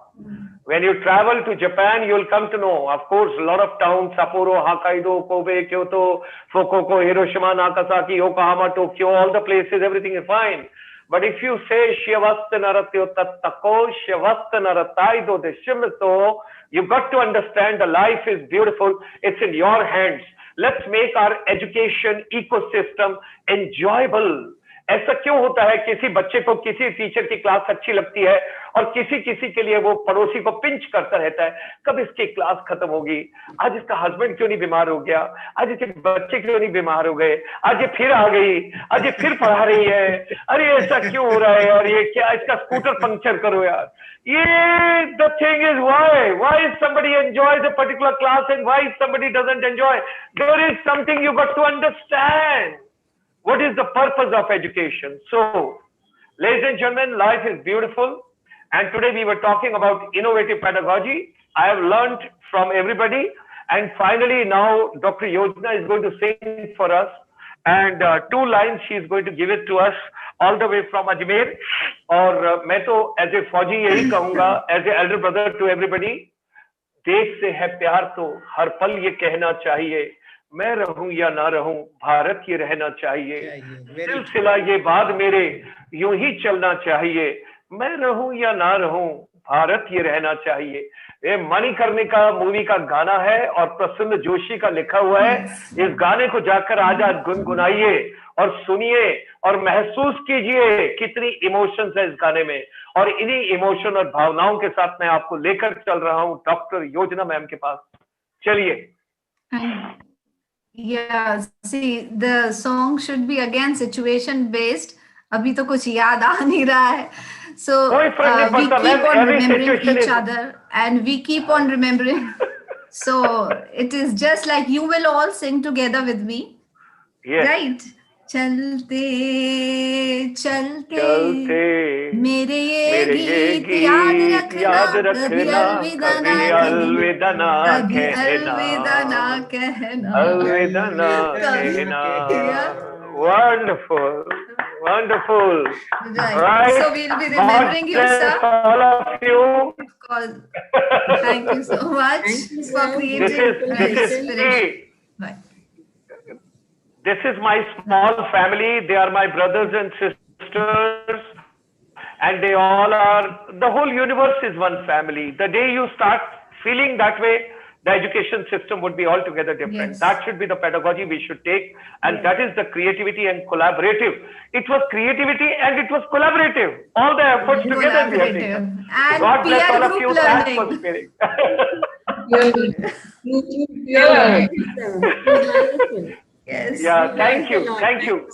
When you travel to Japan, you'll come to know, of course, a lot of towns, Sapporo, Hokkaido, Kobe, Kyoto, Fukuoka, Hiroshima, Nagasaki, Yokohama, Tokyo, all the places, everything is fine. But if you say, Shivasta Naratyo Tattako, Shivasta Narataido Deshimito, you've got to understand the life is beautiful. It's in your hands. Let's make our education ecosystem enjoyable. ऐसा क्यों होता है किसी बच्चे को किसी teacher की class अच्छी लगती है और किसी किसी के लिए वो पड़ोसी को पिंच करता रहता है, कब इसकी क्लास खत्म होगी, आज इसका हस्बैंड क्यों नहीं बीमार हो गया, आज इसके बच्चे क्यों नहीं बीमार हो गए, आज ये फिर आ गई, आज ये फिर पढ़ा रही है, अरे ऐसा क्यों हो रहा है, और ये क्या, इसका स्कूटर पंक्चर करो यार. ये the thing is why somebody enjoys a particular class and why somebody doesn't enjoy. There is something you got to understand. What is the purpose of education? So, ladies and gentlemen, life is beautiful. And today we were talking about innovative pedagogy. I have learned from everybody. And finally, now Dr. Yojana is going to sing for us. And 2 lines she is going to give it to us all the way from Ajmer. और मैं तो as a फौजी यही कहूँगा, as a elder brother to everybody, देश से है प्यार तो हर पल ये कहना चाहिए, मैं रहूं या ना रहूं भारत ये रहना चाहिए, सिलसिला ये बात मेरे यूं ही चलना चाहिए, मैं रहूं या ना रहूं भारत ये रहना चाहिए. ये मणिकर्णिका मूवी का गाना है और प्रसन्न जोशी का लिखा हुआ है. इस गाने को जाकर आज गुनगुनाइए और सुनिए और महसूस कीजिए कितनी इमोशंस है इस गाने में. और इन्हीं इमोशन और भावनाओं के साथ मैं आपको लेकर चल रहा हूं डॉक्टर योजना मैम के पास. चलिए. Yeah, see, the song should be again situation based. अभी तो कुछ याद आ नहीं रहा है. So we keep on remembering each other and we keep on remembering. So it is just like you will all sing together with me. Yes. Right? चलते चलते मेरे ये गीत याद रखना, कभी अलविदा ना कहना, अलविदा ना कहना. Wonderful, wonderful. Right. So we'll be remembering you, sir. All of you. Thank you so much for creating this is Right. This is my small family. They are my brothers and sisters, and they all are, the whole universe is one family. The day you start feeling that way, the education system would be altogether different. Yes. That should be the pedagogy we should take, and that is the creativity and collaborative. It was creativity and it was collaborative. All the efforts together we have taken. And God bless peer all of group you. learning. Thanks for speaking. Yeah. Yes. Yeah, thank you. Thank you.